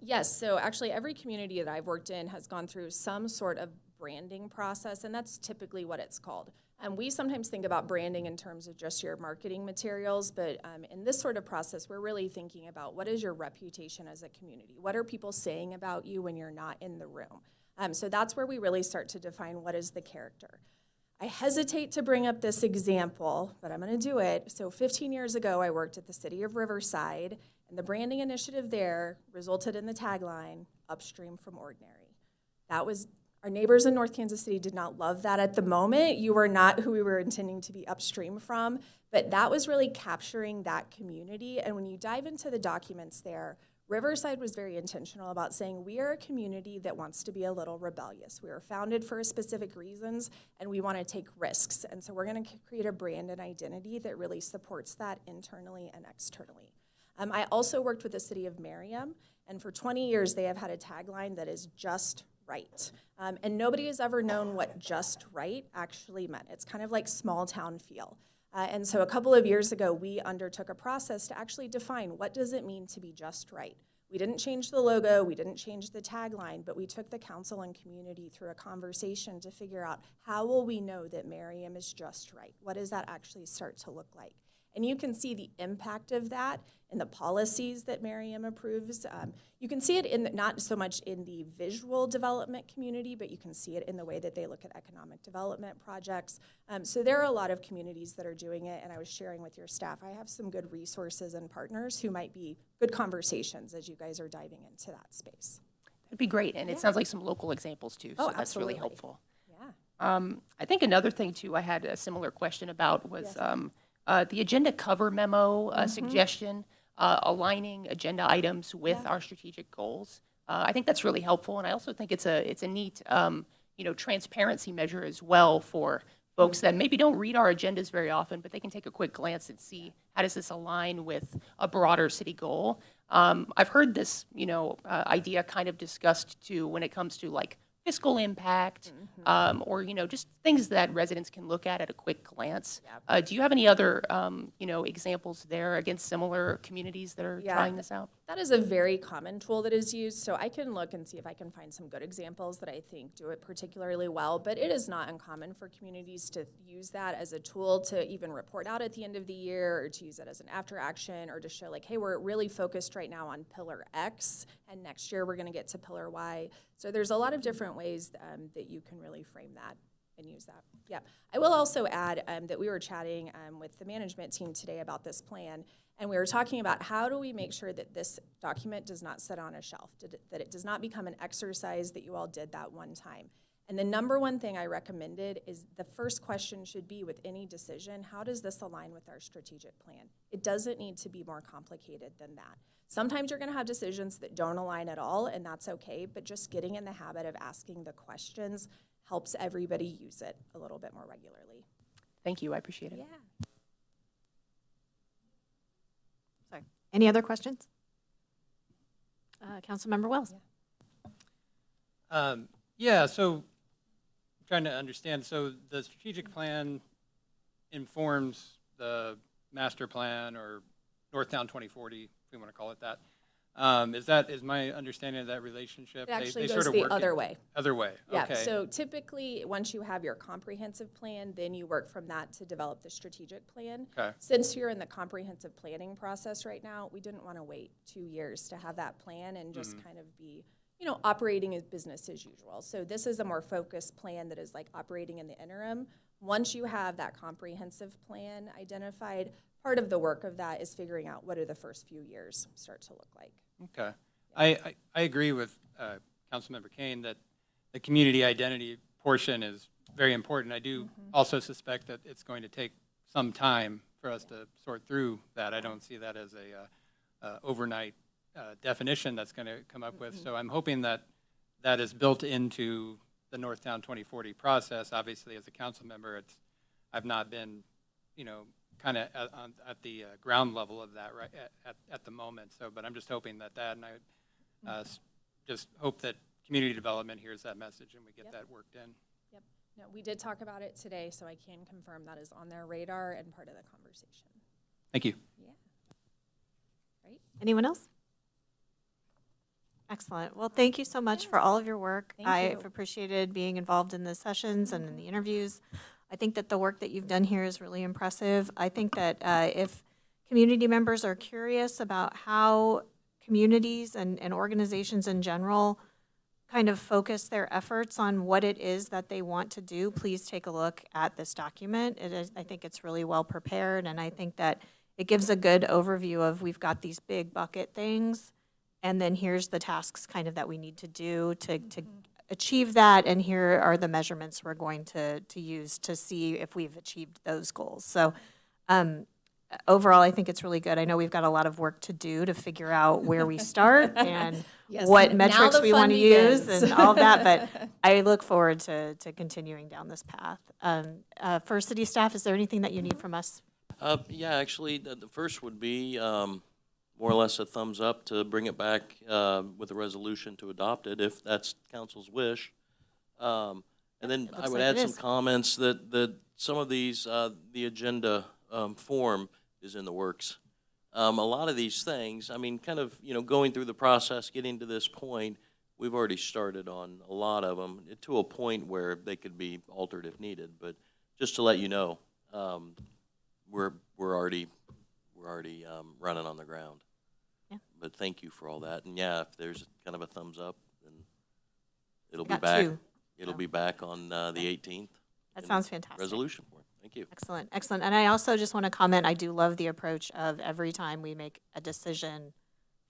Yes, so actually every community that I've worked in has gone through some sort of branding process, and that's typically what it's called. We sometimes think about branding in terms of just your marketing materials, but in this sort of process, we're really thinking about what is your reputation as a community? What are people saying about you when you're not in the room? So that's where we really start to define what is the character. I hesitate to bring up this example, but I'm going to do it. So 15 years ago, I worked at the city of Riverside, and the branding initiative there resulted in the tagline, "Upstream from Ordinary." That was, our neighbors in North Kansas City did not love that at the moment. You were not who we were intending to be upstream from, but that was really capturing that community. And when you dive into the documents there, Riverside was very intentional about saying we are a community that wants to be a little rebellious. We were founded for specific reasons, and we want to take risks. And so we're going to create a brand and identity that really supports that internally and externally. I also worked with the city of Merriam, and for 20 years they have had a tagline that is just right. And nobody has ever known what just right actually meant. It's kind of like small town feel. And so a couple of years ago, we undertook a process to actually define what does it mean to be just right. We didn't change the logo, we didn't change the tagline, but we took the council and community through a conversation to figure out how will we know that Merriam is just right? What does that actually start to look like? And you can see the impact of that in the policies that Merriam approves. You can see it in not so much in the visual development community, but you can see it in the way that they look at economic development projects. So there are a lot of communities that are doing it, and I was sharing with your staff, I have some good resources and partners who might be good conversations as you guys are diving into that space. That'd be great, and it sounds like some local examples too, so Oh, that's absolutely. really helpful. Yeah. I think another thing too I had a similar question about was the agenda cover memo suggestion, aligning agenda items with our strategic goals. I think that's really helpful, and I also think it's a neat transparency measure as well for folks that maybe don't read our agendas very often, but they can take a quick glance and see how does this align with a broader city goal. I've heard this idea kind of discussed too when it comes to like fiscal impact, or just things that residents can look at a quick glance. Do you have any other examples there against similar communities that are trying this out? That is a very common tool that is used, so I can look and see if I can find some good examples that I think do it particularly well, but it is not uncommon for communities to use that as a tool to even report out at the end of the year, or to use it as an after action, or to show like, hey, we're really focused right now on pillar X, and next year we're gonna get to pillar Y. So there's a lot of different ways that you can really frame that and use that. Yeah. I will also add that we were chatting with the management team today about this plan, and we were talking about how do we make sure that this document does not sit on a shelf, that it does not become an exercise that you all did that one time. And the number one thing I recommended is the first question should be with any decision, how does this align with our strategic plan? It doesn't need to be more complicated than that. Sometimes you're gonna have decisions that don't align at all, and that's okay, but just getting in the habit of asking the questions helps everybody use it a little bit more regularly. Thank you, I appreciate it. Yeah. Sorry. Any other questions? Councilmember Wells. So trying to understand, so the strategic plan informs the master plan or Northtown 2040, if we want to call it that. Is my understanding of that relationship? It actually they goes sort of the work in- other way. Other way, Yeah, okay. so typically, once you have your comprehensive plan, then you work from that to develop the strategic plan. Okay. Since you're in the comprehensive planning process right now, we didn't want to wait 2 years to have that plan and just kind of be, operating as business as usual. So this is a more focused plan that is like operating in the interim. Once you have that comprehensive plan identified, part of the work of that is figuring out what do the first few years start to look like. Okay. I agree with Councilmember Kane that the community identity portion is very important. I do also suspect that it's going to take some time for us to sort through that. I don't see that as a overnight definition that's going to come up with. So I'm hoping that that is built into the Northtown 2040 process. Obviously, as a council member, I've not been, kind of at the ground level of that right at the moment. So, but I'm just hoping that and I just hope that community development hears that message and we get that worked in. Yep. No, we did talk about it today, so I can confirm that is on their radar and part of the conversation. Thank you. Yeah. Right? Anyone else? Excellent. Well, thank you so much for all of your work. Thank I've you. appreciated being involved in the sessions and in the interviews. I think that the work that you've done here is really impressive. I think that if community members are curious about how communities and organizations in general kind of focus their efforts on what it is that they want to do, please take a look at this document. I think it's really well prepared, and I think that it gives a good overview of we've got these big bucket things, and then here's the tasks kind of that we need to do to achieve that, and here are the measurements we're going to use to see if we've achieved those goals. So overall, I think it's really good. I know we've got a lot of work to do to figure out where we start and Yes, what now metrics the we fun want to use begins. and all of that, but I look forward to continuing down this path. For city staff, is there anything that you need from us? Yeah, actually, the first would be more or less a thumbs up to bring it back with a resolution to adopt it, if that's council's wish. And then I looks would like add it some is. comments that some of these, the agenda form is in the works. A lot of these things, I mean, kind of, going through the process, getting to this point, we've already started on a lot of them to a point where they could be altered if needed. But just to let you know, we're already running on the ground. Yeah. But thank you for all that. And yeah, if there's kind of a thumbs up, then it'll be Got back. two. It'll be back on the 18th. That in sounds fantastic. Resolution for it. Thank you. Excellent, excellent. And I also just want to comment, I do love the approach of every time we make a decision,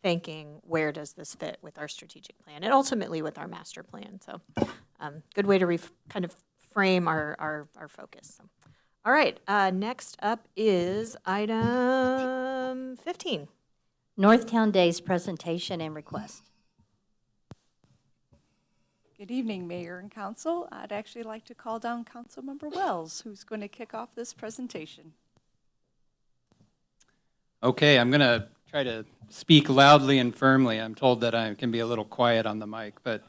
thinking, where does this fit with our strategic plan and ultimately with our master plan? So good way to kind of frame our focus. So, all right, next up is item 15. Northtown Days presentation and request. Good evening, Mayor and Council. I'd actually like to call down Councilmember Wells, who's going to kick off this presentation. Okay, I'm going to try to speak loudly and firmly. I'm told that I can be a little quiet on the mic, but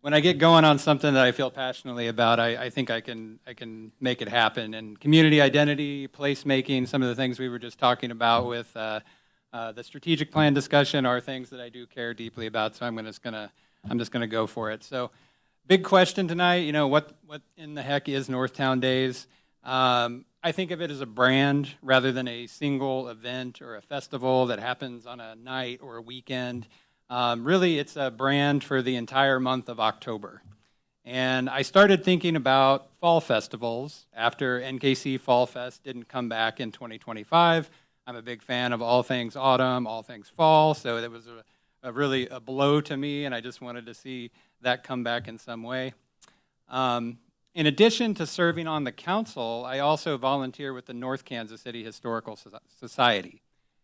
when I get going on something that I feel passionately about, I think I can make it happen. And community identity, placemaking, some of the things we were just talking about with the strategic plan discussion are things that I do care deeply about. So I'm just gonna go for it. So, big question tonight. What in the heck is Northtown Days? I think of it as a brand rather than a single event or a festival that happens on a night or a weekend. Really, it's a brand for the entire month of October. And I started thinking about fall festivals after NKC Fall Fest didn't come back in 2025. I'm a big fan of all things autumn, all things fall, so it was really a blow to me, and I just wanted to see that come back in some way. In addition to serving on the council, I also volunteer with the North Kansas City Historical Society.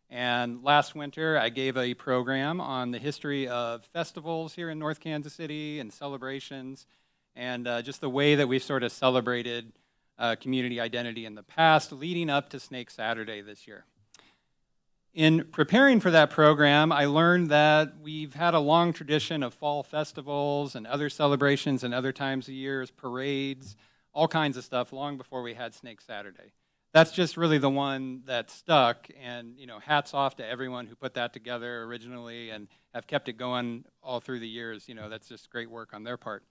And last winter, I gave a program on the history of festivals here in North Kansas City and celebrations, and just the way that we've sort of celebrated community identity in the past, leading up to Snake Saturday this year. In preparing for that program, I learned that we've had a long tradition of fall festivals and other celebrations and other times of years, parades, all kinds of stuff long before we had Snake Saturday. that's just really the one that stuck. And, you know, hats off to everyone who put that together originally and have kept it going all through the years. You know, that's just great work on their part.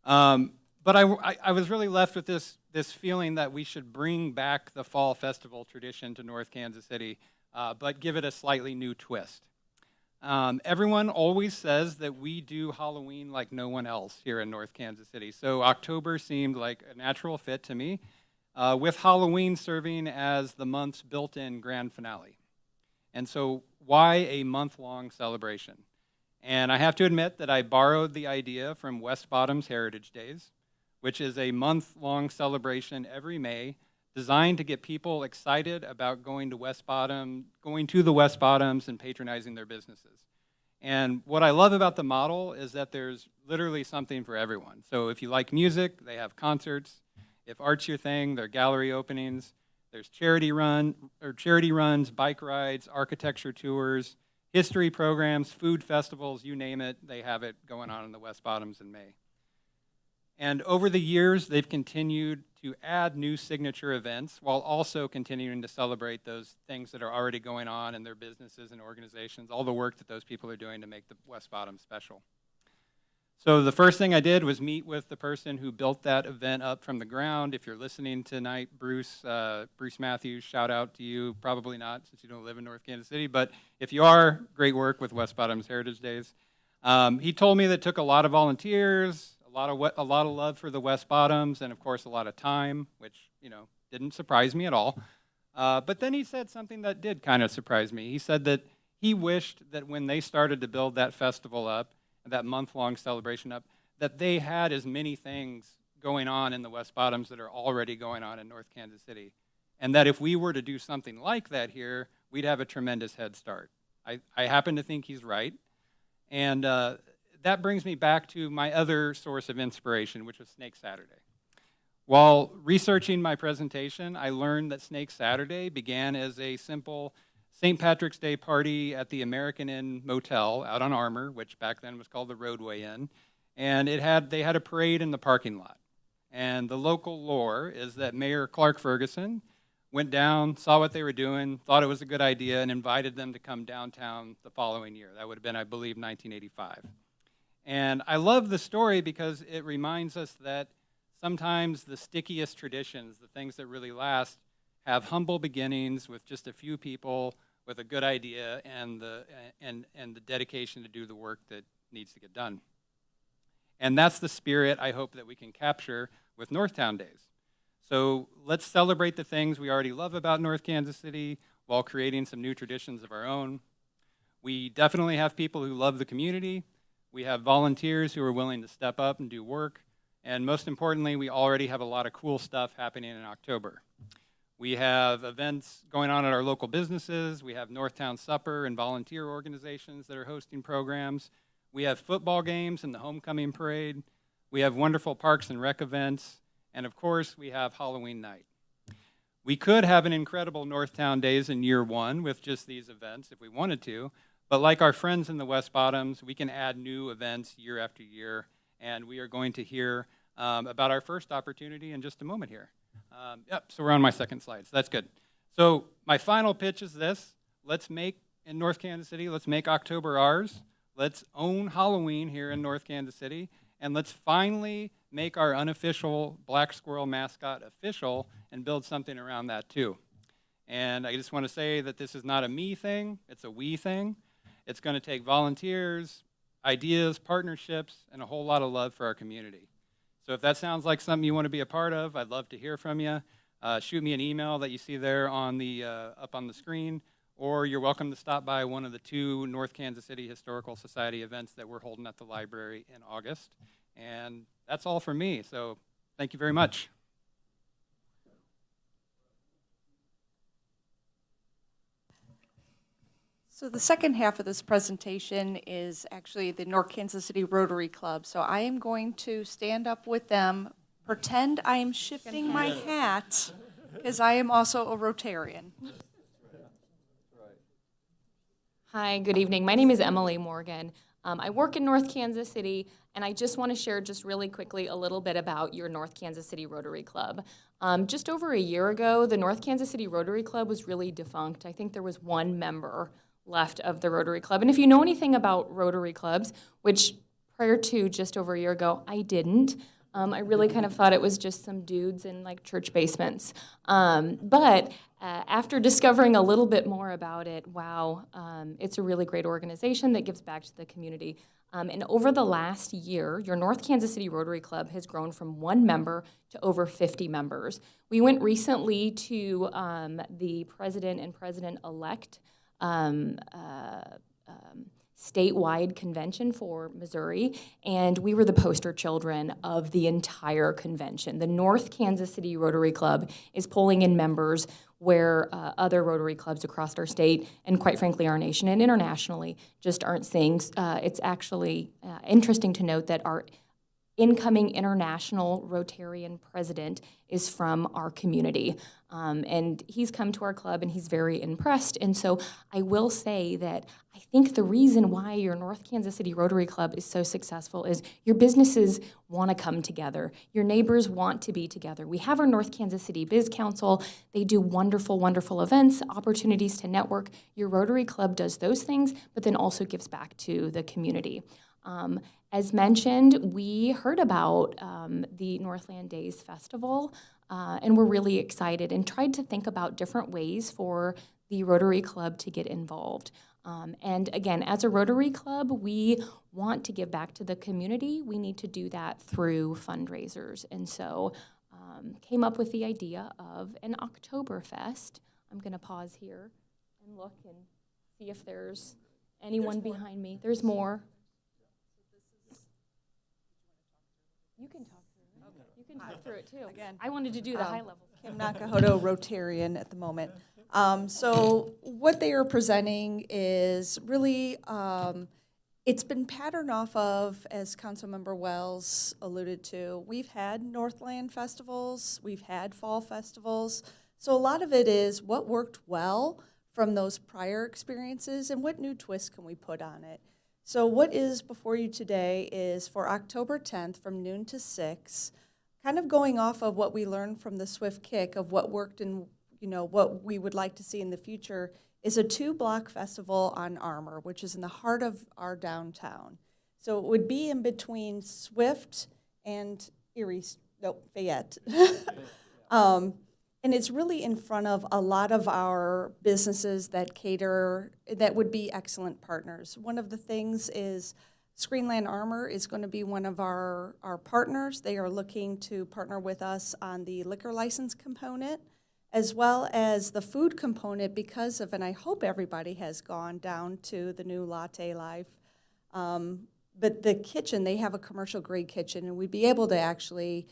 But I was really left with this feeling that we should bring back the fall festival tradition to North Kansas City, but give it a slightly new twist. Everyone always says that we do Halloween like no one else here in North Kansas City. So October seemed like a natural fit to me, with Halloween serving as the month's built-in grand finale. And so why a month-long celebration? And I have to admit that I borrowed the idea from West Bottoms Heritage Days, which is a month-long celebration every May designed to get people excited about going to the West Bottoms and patronizing their businesses. And what I love about the model is that there's literally something for everyone. So if you like music, they have concerts. If art's your thing, there are gallery openings. There's charity runs, bike rides, architecture tours, history programs, food festivals, you name it, they have it going on in the West Bottoms in May. And over the years, they've continued to add new signature events while also continuing to celebrate those things that are already going on in their businesses and organizations, all the work that those people are doing to make the West Bottoms special. So the first thing I did was meet with the person who built that event up from the ground. If you're listening tonight, Bruce Matthews, shout out to you. Probably not, since you don't live in North Kansas City, but if you are, great work with West Bottoms Heritage Days. He told me that it took a lot of volunteers, a lot of love for the West Bottoms, and of course a lot of time, which, you know, didn't surprise me at all. But then he said something that did kind of surprise me. He said that he wished that when they started to build that festival up, that month-long celebration up, that they had as many things going on in the West Bottoms that are already going on in North Kansas City. And that if we were to do something like that here, we'd have a tremendous head start. I happen to think he's right. And that brings me back to my other source of inspiration, which was Snake Saturday. While researching my presentation, I learned that Snake Saturday began as a simple St. Patrick's Day party at the American Inn Motel out on Armour, which back then was called the Roadway Inn. And they had a parade in the parking lot. And the local lore is that Mayor Clark Ferguson went down, saw what they were doing, thought it was a good idea, and invited them to come downtown the following year. That would have been, I believe, 1985. And I love the story because it reminds us that sometimes the stickiest traditions, the things that really last, have humble beginnings with just a few people with a good idea and the dedication to do the work that needs to get done. And that's the spirit I hope that we can capture with Northtown Days. So let's celebrate the things we already love about North Kansas City while creating some new traditions of our own. We definitely have people who love the community. We have volunteers who are willing to step up and do work. And most importantly, we already have a lot of cool stuff happening in October. We have events going on at our local businesses. We have Northtown Supper and volunteer organizations that are hosting programs. We have football games and the homecoming parade. We have wonderful parks and rec events. And of course, we have Halloween night. We could have an incredible Northtown Days in year one with just these events if we wanted to. But like our friends in the West Bottoms, we can add new events year after year. And we are going to hear about our first opportunity in just a moment here. So we're on my second slide, so that's good. So my final pitch is this. Let's make, in North Kansas City, let's make October ours. Let's own Halloween here in North Kansas City. And let's finally make our unofficial Black Squirrel mascot official and build something around that too. And I just want to say that this is not a me thing, it's a we thing. It's going to take volunteers, ideas, partnerships, and a whole lot of love for our community. So if that sounds like something you want to be a part of, I'd love to hear from you. Shoot me an email that you see there on the up on the screen, or you're welcome to stop by one of the 2 North Kansas City Historical Society events that we're holding at the library in August. And that's all from me, so thank you very much. So the second half of this presentation is actually the North Kansas City Rotary Club. So I am going to stand up with them, pretend I am shifting my hat, because I am also a Rotarian. Hi, good evening. My name is Emily Morgan. I work in North Kansas City, and I just want to share just really quickly a little bit about your North Kansas City Rotary Club. Just over a year ago, the North Kansas City Rotary Club was really defunct. I think there was one member left of the Rotary Club. And if you know anything about Rotary clubs, which prior to just over a year ago, I didn't. I really kind of thought it was just some dudes in like church basements. But after discovering a little bit more about it, wow, it's a really great organization that gives back to the community. And over the last year, your North Kansas City Rotary Club has grown from 1 member to over 50 members. We went recently to the president and president-elect statewide convention for Missouri, and we were the poster children of the entire convention. The North Kansas City Rotary Club is pulling in members where other Rotary clubs across our state, and quite frankly our nation and internationally, just aren't seeing. It's actually interesting to note that our incoming international Rotarian president is from our community. And he's come to our club and he's very impressed. And so I will say that I think the reason why your North Kansas City Rotary Club is so successful is your businesses want to come together. Your neighbors want to be together. We have our North Kansas City Biz Council. They do wonderful, wonderful events, opportunities to network. Your Rotary Club does those things, but then also gives back to the community. As mentioned, we heard about the Northland Days Festival, and we're really excited and tried to think about different ways for the Rotary Club to get involved. And again, as a Rotary Club, we want to give back to the community. We need to do that through fundraisers. And so came up with the idea of an Oktoberfest. I'm going to pause here and look and see if there's anyone behind me. There's more. You can talk through it. Okay. You can talk through it too. Again, I wanted to do the high level. Kim Nakahodo, Rotarian at the moment. So what they are presenting is really, it's been patterned off of, as Councilmember Wells alluded to, we've had Northland festivals, we've had fall festivals. So a lot of it is what worked well from those prior experiences and what new twists can we put on it. So what is before you today is for October 10th from noon to 6, kind of going off of what we learned from the Swift Kick of what worked and what we would like to see in the future, is a 2-block festival on Armour, which is in the heart of our downtown. So it would be in between Swift and Fayette. And it's really in front of a lot of our businesses that cater, that would be excellent partners. One of the things is Screenland Armour is going to be one of our partners. They are looking to partner with us on the liquor license component, as well as the food component because of, and I hope everybody has gone down to the new Latte Life. But the kitchen, they have a commercial grade kitchen, and we'd be able to actually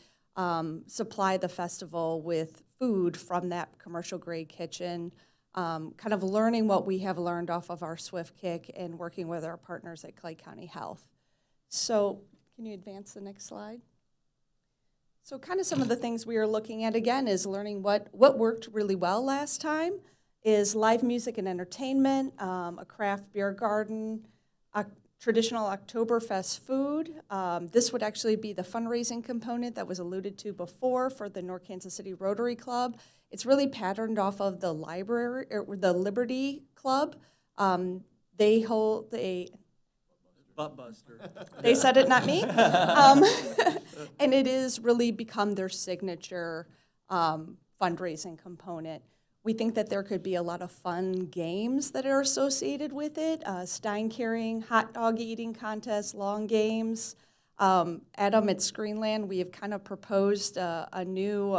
supply the festival with food from that commercial grade kitchen, kind of learning what we have learned off of our Swift Kick and working with our partners at Clay County Health. So can you advance the next slide? So kind of some of the things we are looking at, again, is learning what worked really well last time is live music and entertainment, a craft beer garden, traditional Oktoberfest food. This would actually be the fundraising component that was alluded to before for the North Kansas City Rotary Club. It's really patterned off of the library, or the Liberty Club. They hold a Buttbuster. They said it, not me. And it is really become their signature fundraising component. We think that there could be a lot of fun games that are associated with it. Stein carrying, hot dog eating contests, long games. Adam at Screenland, we have kind of proposed a new,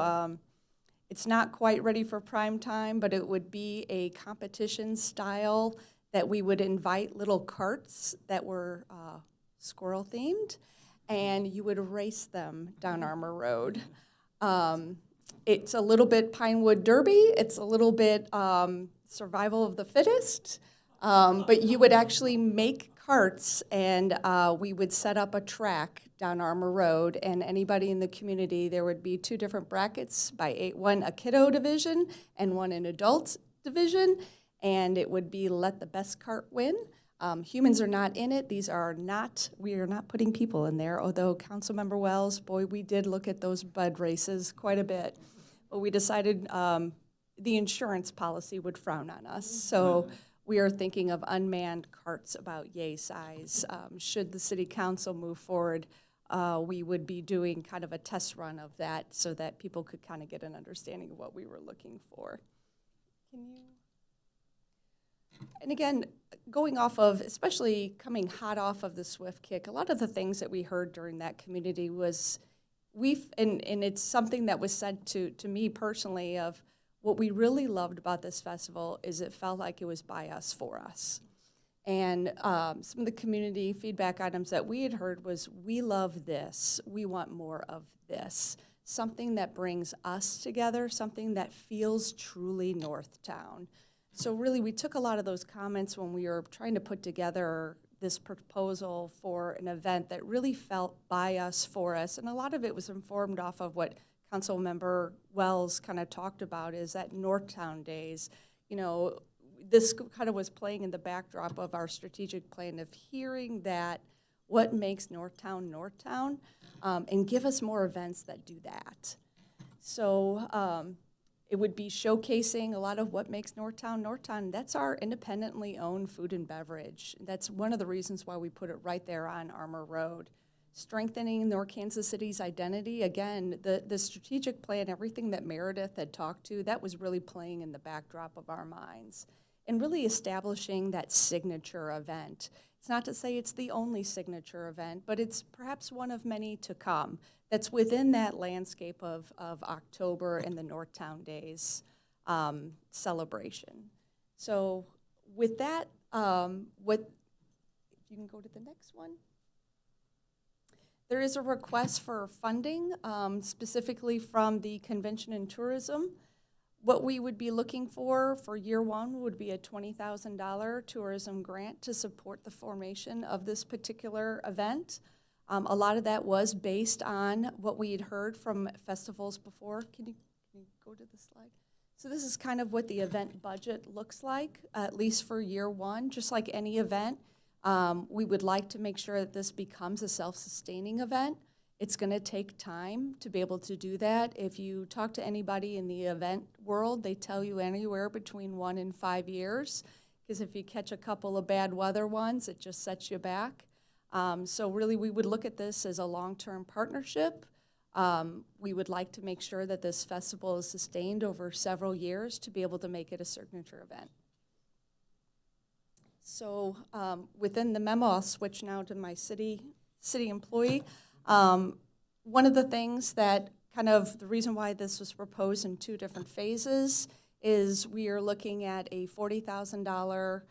it's not quite ready for prime time, but it would be a competition style that we would invite little carts that were squirrel themed, and you would race them down Armour Road. It's a little bit Pinewood Derby. It's a little bit survival of the fittest. But you would actually make carts, and we would set up a track down Armour Road, and anybody in the community, there would be 2 different brackets by 8, one a kiddo division and one an adult division, and it would be let the best cart win. Humans are not in it. We are not putting people in there, although Councilmember Wells, boy, we did look at those bud races quite a bit. But we decided the insurance policy would frown on us. So we are thinking of unmanned carts about yay size. Should the city council move forward, we would be doing kind of a test run of that so that people could kind of get an understanding of what we were looking for. And again, going off of, especially coming hot off of the Swift Kick, a lot of the things that we heard during that community was, and it's something that was said to me personally, of what we really loved about this festival is it felt like it was by us, for us. And some of the community feedback items that we had heard was, we love this, we want more of this. Something that brings us together, something that feels truly Northtown. So really, we took a lot of those comments when we were trying to put together this proposal for an event that really felt by us, for us. And a lot of it was informed off of what Councilmember Wells kind of talked about, is that Northtown Days. You know, this kind of was playing in the backdrop of our strategic plan of hearing that what makes Northtown Northtown, and give us more events that do that. So it would be showcasing a lot of what makes Northtown Northtown. That's our independently owned food and beverage. That's one of the reasons why we put it right there on Armour Road. Strengthening North Kansas City's identity. Again, the strategic plan, everything that Meredith had talked to, that was really playing in the backdrop of our minds. And really establishing that signature event. It's not to say it's the only signature event, but it's perhaps one of many to come that's within that landscape of October and the Northtown Days celebration. So with that, if you can go to the next one. There is a request for funding, specifically from the Convention and Tourism. What we would be looking for year one would be a $20,000 tourism grant to support the formation of this particular event. A lot of that was based on what we had heard from festivals before. Can you go to the slide? So this is kind of what the event budget looks like, at least for year one. Just like any event, we would like to make sure that this becomes a self-sustaining event. It's going to take time to be able to do that. If you talk to anybody in the event world, they tell you anywhere between 1 and 5 years, because if you catch a couple of bad weather ones, it just sets you back. So really, we would look at this as a long-term partnership. We would like to make sure that this festival is sustained over several years to be able to make it a signature event. So within the memo, I'll switch now to my city employee. One of the things that kind of the reason why this was proposed in 2 different phases is we are looking at a $40,000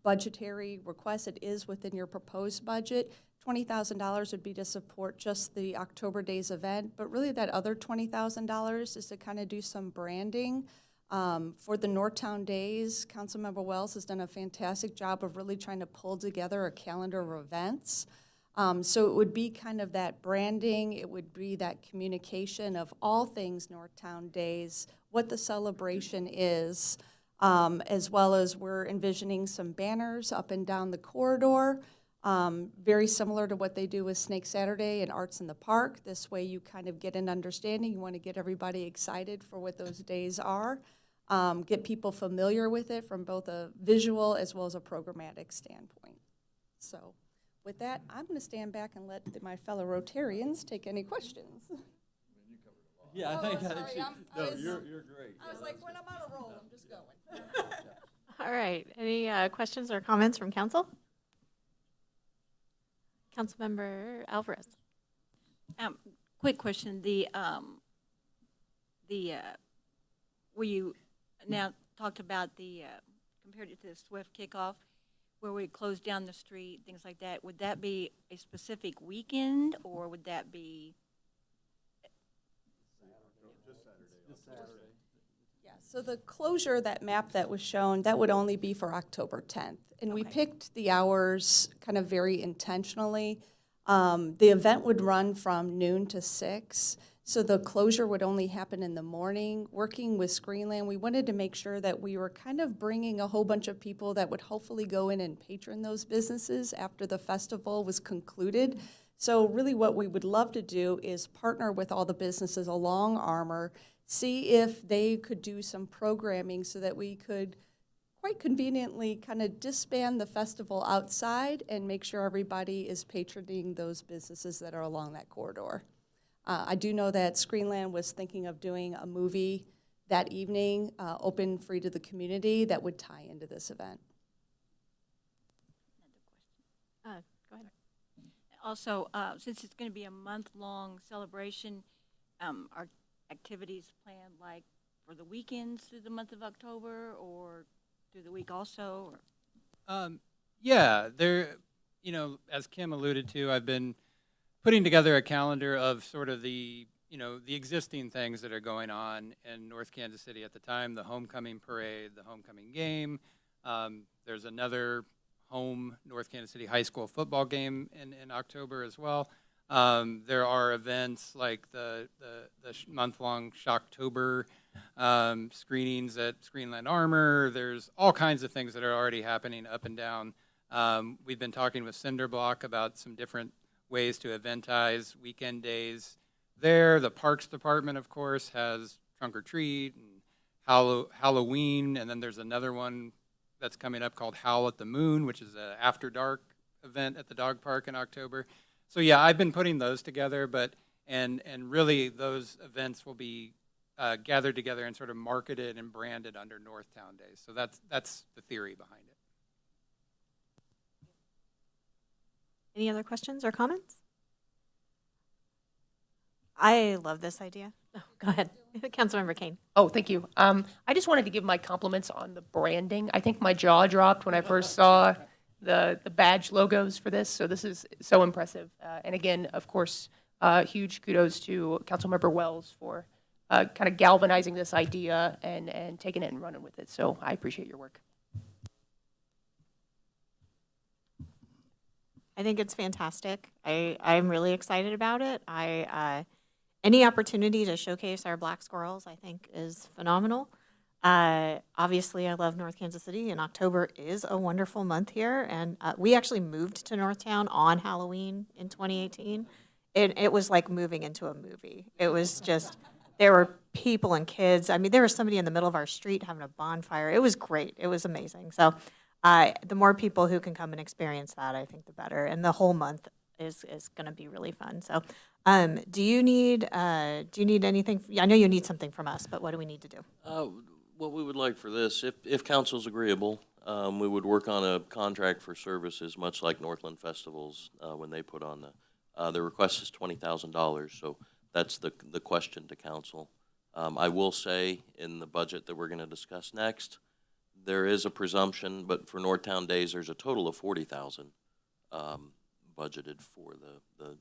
budgetary request. It is within your proposed budget. $20,000 would be to support just the October Days event, but really that other $20,000 is to kind of do some branding. For the Northtown Days, Councilmember Wells has done a fantastic job of really trying to pull together a calendar of events. So it would be kind of that branding, it would be that communication of all things Northtown Days, what the celebration is, as well as we're envisioning some banners up and down the corridor, very similar to what they do with Snake Saturday and Arts in the Park. This way you kind of get an understanding. You want to get everybody excited for what those days are, get people familiar with it from both a visual as well as a programmatic standpoint. So with that, I'm going to stand back and let my fellow Rotarians take any questions. Yeah, I think you're great. I was like, when I'm on a roll, I'm just going. All right. Any questions or comments from council? Councilmember Alvarez. Quick question. Where you now talked about compared it to the Swift kickoff, where we close down the street, things like that, would that be a specific weekend, or would that be? Just Saturday. Yeah, so the closure, that map that was shown, that would only be for October 10th. And we picked the hours kind of very intentionally. The event would run from noon to 6. so the closure would only happen in the morning. Working with Screenland, we wanted to make sure that we were kind of bringing a whole bunch of people that would hopefully go in and patron those businesses after the festival was concluded. So really what we would love to do is partner with all the businesses along Armour, see if they could do some programming so that we could quite conveniently kind of disband the festival outside and make sure everybody is patroning those businesses that are along that corridor. I do know that Screenland was thinking of doing a movie that evening, open, free to the community, that would tie into this event. Go ahead. Also, since it's going to be a month-long celebration, are activities planned like for the weekends through the month of October or through the week also? Or? Yeah, there, you know, as Kim alluded to, I've been putting together a calendar of sort of the, you know, the existing things that are going on in North Kansas City at the time, the homecoming parade, the homecoming game. There's another home North Kansas City high school football game in October as well. There are events like the month-long Shocktober screenings at Screenland Armour. There's all kinds of things that are already happening up and down. We've been talking with Cinderblock about some different ways to eventize weekend days there. The Parks Department, of course, has Trunk or Treat and Halloween, and then there's another one that's coming up called Howl at the Moon, which is an after dark event at the dog park in October. So yeah, I've been putting those together, but and really those events will be gathered together and sort of marketed and branded under Northtown Days. So that's the theory behind it. Any other questions or comments? I love this idea. Oh, go ahead. Councilmember Kane. Oh, thank you. I just wanted to give my compliments on the branding. I think my jaw dropped when I first saw the badge logos for this, so this is so impressive. And again, of course, huge kudos to Councilmember Wells for kind of galvanizing this idea and taking it and running with it. So I appreciate your work. I think it's fantastic. I'm really excited about it. Any opportunity to showcase our black squirrels, I think, is phenomenal. Obviously, I love North Kansas City, and October is a wonderful month here. And we actually moved to Northtown on Halloween in 2018. It was like moving into a movie. It was just, there were people and kids. I mean, there was somebody in the middle of our street having a bonfire. It was great. It was amazing. So the more people who can come and experience that, I think the better. And the whole month is going to be really fun. So do you need anything? I know you need something from us, but what do we need to do? What we would like for this, if council's agreeable, we would work on a contract for services, much like Northland Festivals when they put on the request is $20,000, so that's the question to council. I will say in the budget that we're going to discuss next, there is a presumption, but for Northtown Days, there's a total of $40,000 budgeted for the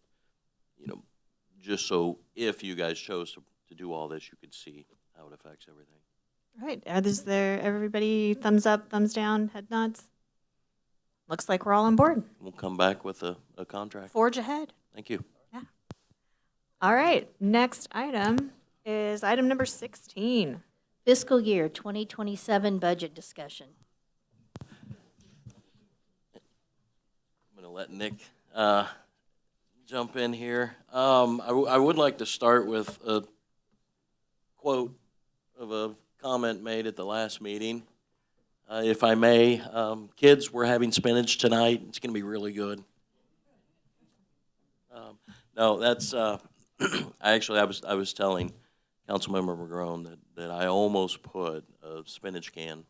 just so if you guys chose to do all this, you could see how it affects everything. All right. Is there everybody thumbs up, thumbs down, head nods? Looks like we're all on board. We'll come back with a contract. Forge ahead. Thank you. Yeah. All right. Next item is item number 16. Fiscal year 2027 budget discussion. I'm going to let Nick jump in here. I would like to start with a quote of a comment made at the last meeting. If I may, kids, we're having spinach tonight. It's going to be really good. No, that's, I was telling Councilmember McGrone that I almost put a spinach can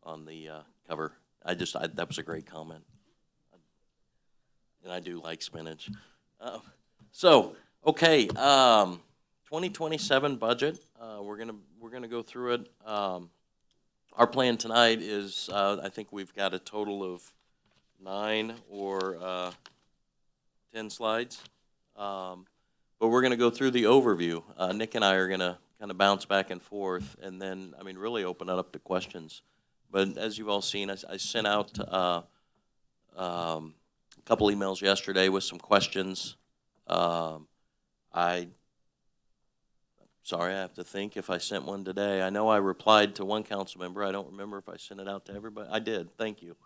on the cover. That was a great comment. And I do like spinach. Okay, 2027 budget. We're gonna go through it. Our plan tonight is I think we've got a total of 9 or 10 slides, but we're gonna go through the overview. Nick and I are gonna kind of bounce back and forth, and then really open it up to questions. But as you've all seen, I sent out a couple emails yesterday with some questions. I sorry, I have to think if I sent one today. I know I replied to one council member. I don't remember if I sent it out to everybody. I did, thank you.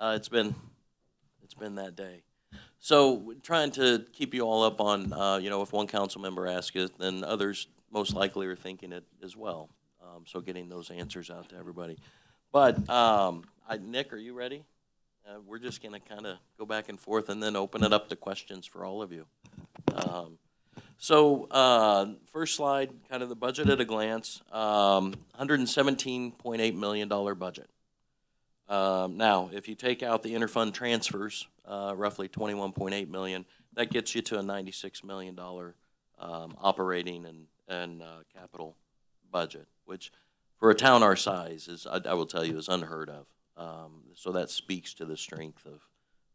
It's been that day. So trying to keep you all up on, if one council member asks it, then others most likely are thinking it as well. So getting those answers out to everybody. But, Nick, are you ready? We're just gonna kind of go back and forth and then open it up to questions for all of you. First slide, kind of the budget at a glance, $117.8 million budget. Now, if you take out the interfund transfers, roughly $21.8 million, that gets you to a $96 million operating and capital budget, which for a town our size is, I will tell you, is unheard of. So that speaks to the strength of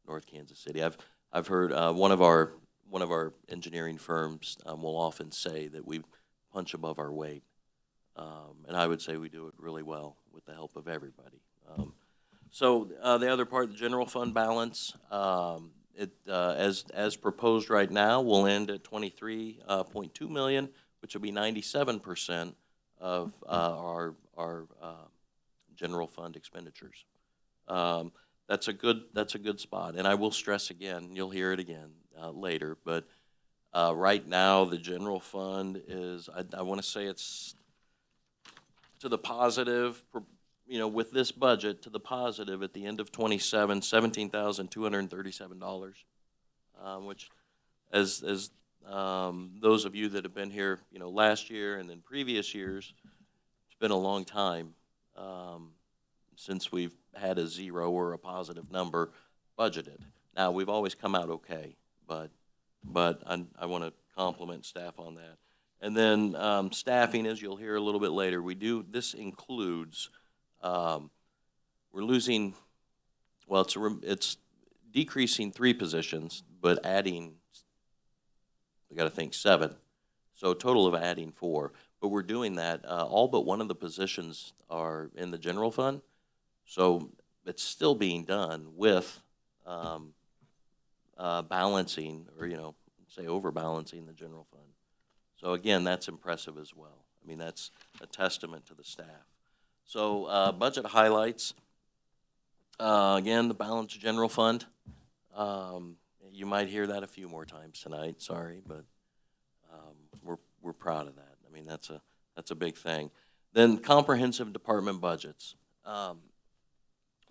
North Kansas City. I've heard one of our engineering firms will often say that we punch above our weight, and I would say we do it really well with the help of everybody. The other part, the general fund balance, as proposed right now, will end at $23.2 million, which will be 97% of our general fund expenditures. That's a good spot, and I will stress again. You'll hear it again later, but right now the general fund is. I want to say it's to the positive. With this budget, to the positive at the end of '27, $17,237, which, as those of you that have been here, last year and then previous years, it's been a long time since we've had a zero or a positive number budgeted. Now, we've always come out okay, but I want to compliment staff on that. And then staffing, as you'll hear a little bit later, this includes, we're losing, well, it's decreasing 3 positions, but adding, we got to think 7. So a total of adding 4. But we're doing that, all but one of the positions are in the general fund. So it's still being done with balancing, or, say overbalancing the general fund. So again, that's impressive as well. I mean, that's a testament to the staff. So budget highlights. Again, the balanced general fund. You might hear that a few more times tonight. Sorry, but we're proud of that. I mean, that's a big thing. Then comprehensive department budgets.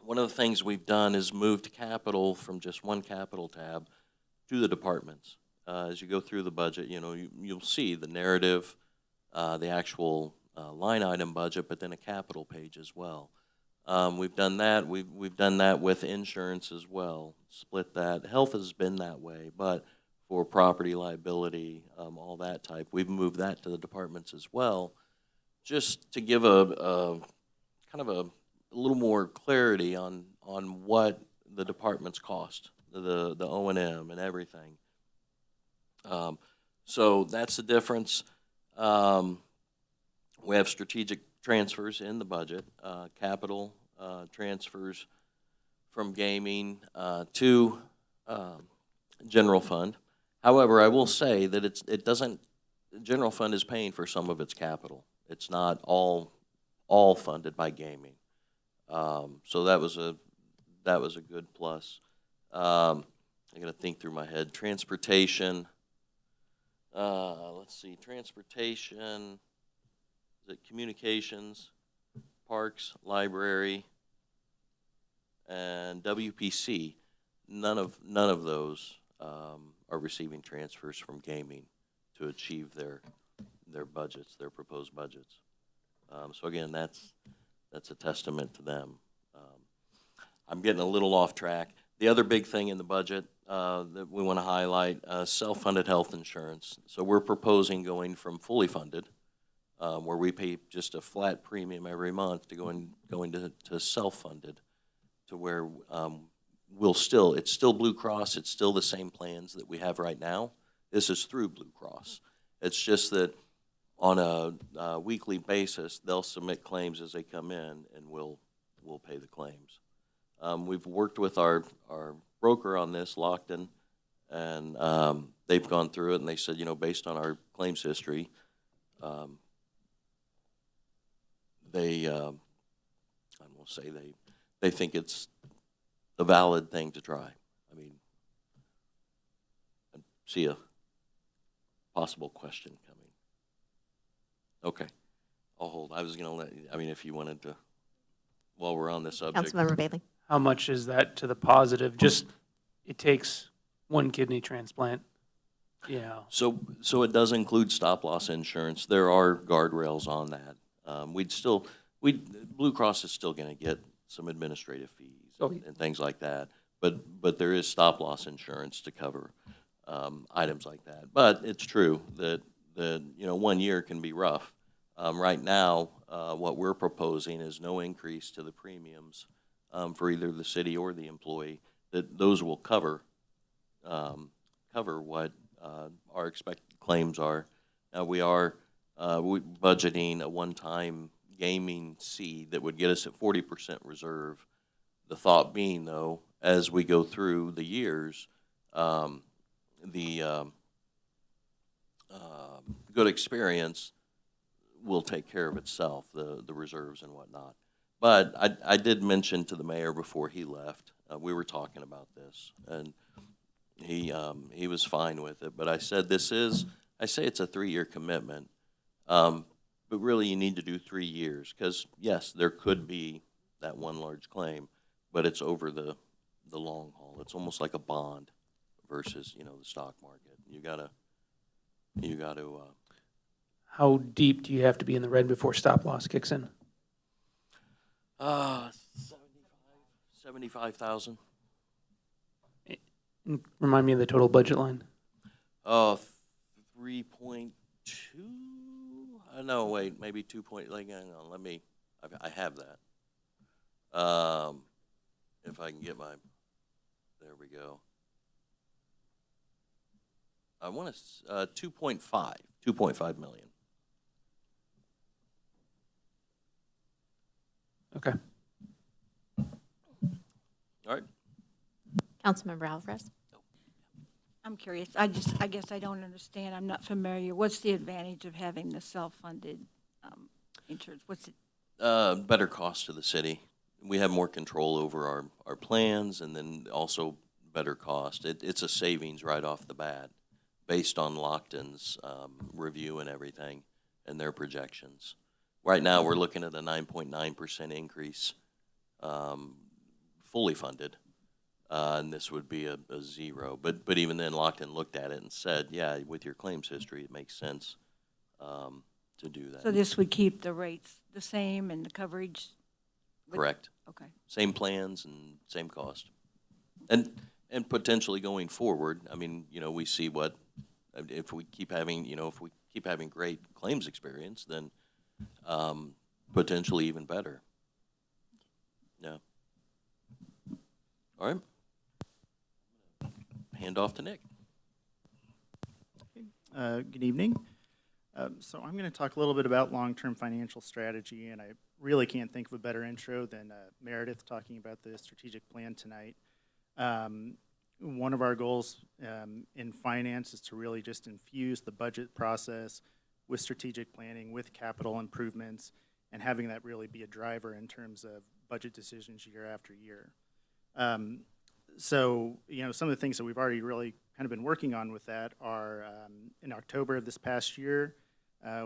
One of the things we've done is moved capital from just one capital tab to the departments. As you go through the budget, you'll see the narrative, the actual line item budget, but then a capital page as well. We've done that. We've done that with insurance as well. Split that. Health has been that way, but for property liability, all that type, we've moved that to the departments as well, just to give a kind of a little more clarity on what the departments cost, the O&M and everything. So that's the difference. We have strategic transfers in the budget, capital transfers from gaming to general fund. However, I will say that the general fund is paying for some of its capital. It's not all funded by gaming. So that was a good plus. I got to think through my head. Transportation. Let's see. Transportation. Is it communications, parks, library, and WPC? None of those are receiving transfers from gaming to achieve their budgets, their proposed budgets. So again, that's a testament to them. I'm getting a little off track. The other big thing in the budget that we want to highlight, self-funded health insurance. So we're proposing going from fully funded, where we pay just a flat premium every month, to going to self-funded, to where it's still Blue Cross, it's still the same plans that we have right now. This is through Blue Cross. It's just that on a weekly basis, they'll submit claims as they come in, and we'll pay the claims. We've worked with our broker on this, Lockton, and they've gone through it, and they said, based on our claims history, they, I won't say they think it's a valid thing to try. I mean, I see a possible question coming. Okay, I'll hold. I was going to let, I mean, if you wanted to, while we're on this subject. Councilmember Bailey. How much is that to the positive? Just, it takes one kidney transplant, you know. So it does include stop-loss insurance. There are guardrails on that. Blue Cross is still going to get some administrative fees and things like that, but there is stop-loss insurance to cover items like that. But it's true that 1 year can be rough. Right now, what we're proposing is no increase to the premiums for either the city or the employee. That those will cover what our expected claims are. Now we are budgeting a one-time gaming seed that would get us at 40% reserve. The thought being, though, as we go through the years, the good experience will take care of itself, the reserves and whatnot. But I did mention to the mayor before he left, we were talking about this, and he was fine with it. But I said I say it's a 3-year commitment, but really you need to do 3 years because yes, there could be that one large claim, but it's over the long haul. It's almost like a bond versus the stock market. You gotta. How deep do you have to be in the red before stop loss kicks in? 75,000. Remind me of the total budget line. 3.2. No, wait, maybe 2. Hang on, let me. I have that. If I can get my. There we go. I want to 2.5 million. Okay. All right. Councilmember Alvarez. I'm curious. I guess I don't understand. I'm not familiar. What's the advantage of having the self-funded insurance? What's it? Better cost to the city. We have more control over our plans, and then also better cost. It's a savings right off the bat, based on Lockton's review and everything, and their projections. Right now, we're looking at a 9.9% increase, fully funded. And this would be a 0. But even then, Lockton looked at it and said, yeah, with your claims history, it makes sense to do that. So this would keep the rates the same and the coverage? Correct. Okay. Same plans and same cost. And potentially going forward, I mean, we see what, if we keep having, great claims experience, then potentially even better. Yeah. All right. Hand off to Nick. Good evening. So I'm going to talk a little bit about long-term financial strategy, and I really can't think of a better intro than Meredith talking about the strategic plan tonight. One of our goals in finance is to really just infuse the budget process with strategic planning, with capital improvements, and having that really be a driver in terms of budget decisions year after year. So, some of the things that we've already really kind of been working on with that are in October of this past year,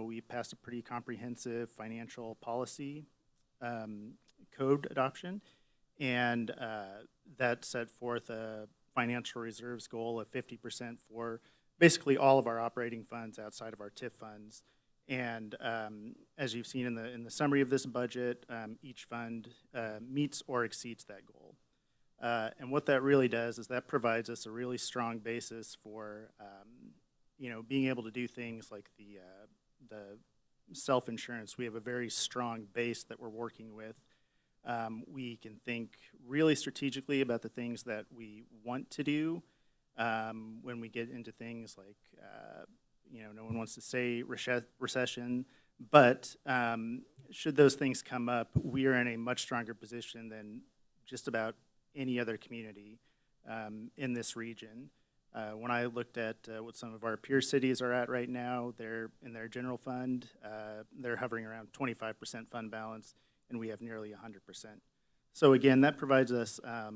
we passed a pretty comprehensive financial policy code adoption, and that set forth a financial reserves goal of 50% for basically all of our operating funds outside of our TIF funds. And as you've seen in the summary of this budget, each fund meets or exceeds that goal. And what that really does is that provides us a really strong basis for, being able to do things like the self-insurance. We have a very strong base that we're working with. We can think really strategically about the things that we want to do when we get into things like, no one wants to say recession, but should those things come up, we are in a much stronger position than just about any other community in this region. When I looked at what some of our peer cities are at right now, they're in their general fund, they're hovering around 25% fund balance, and we have nearly 100%. So again, that provides us a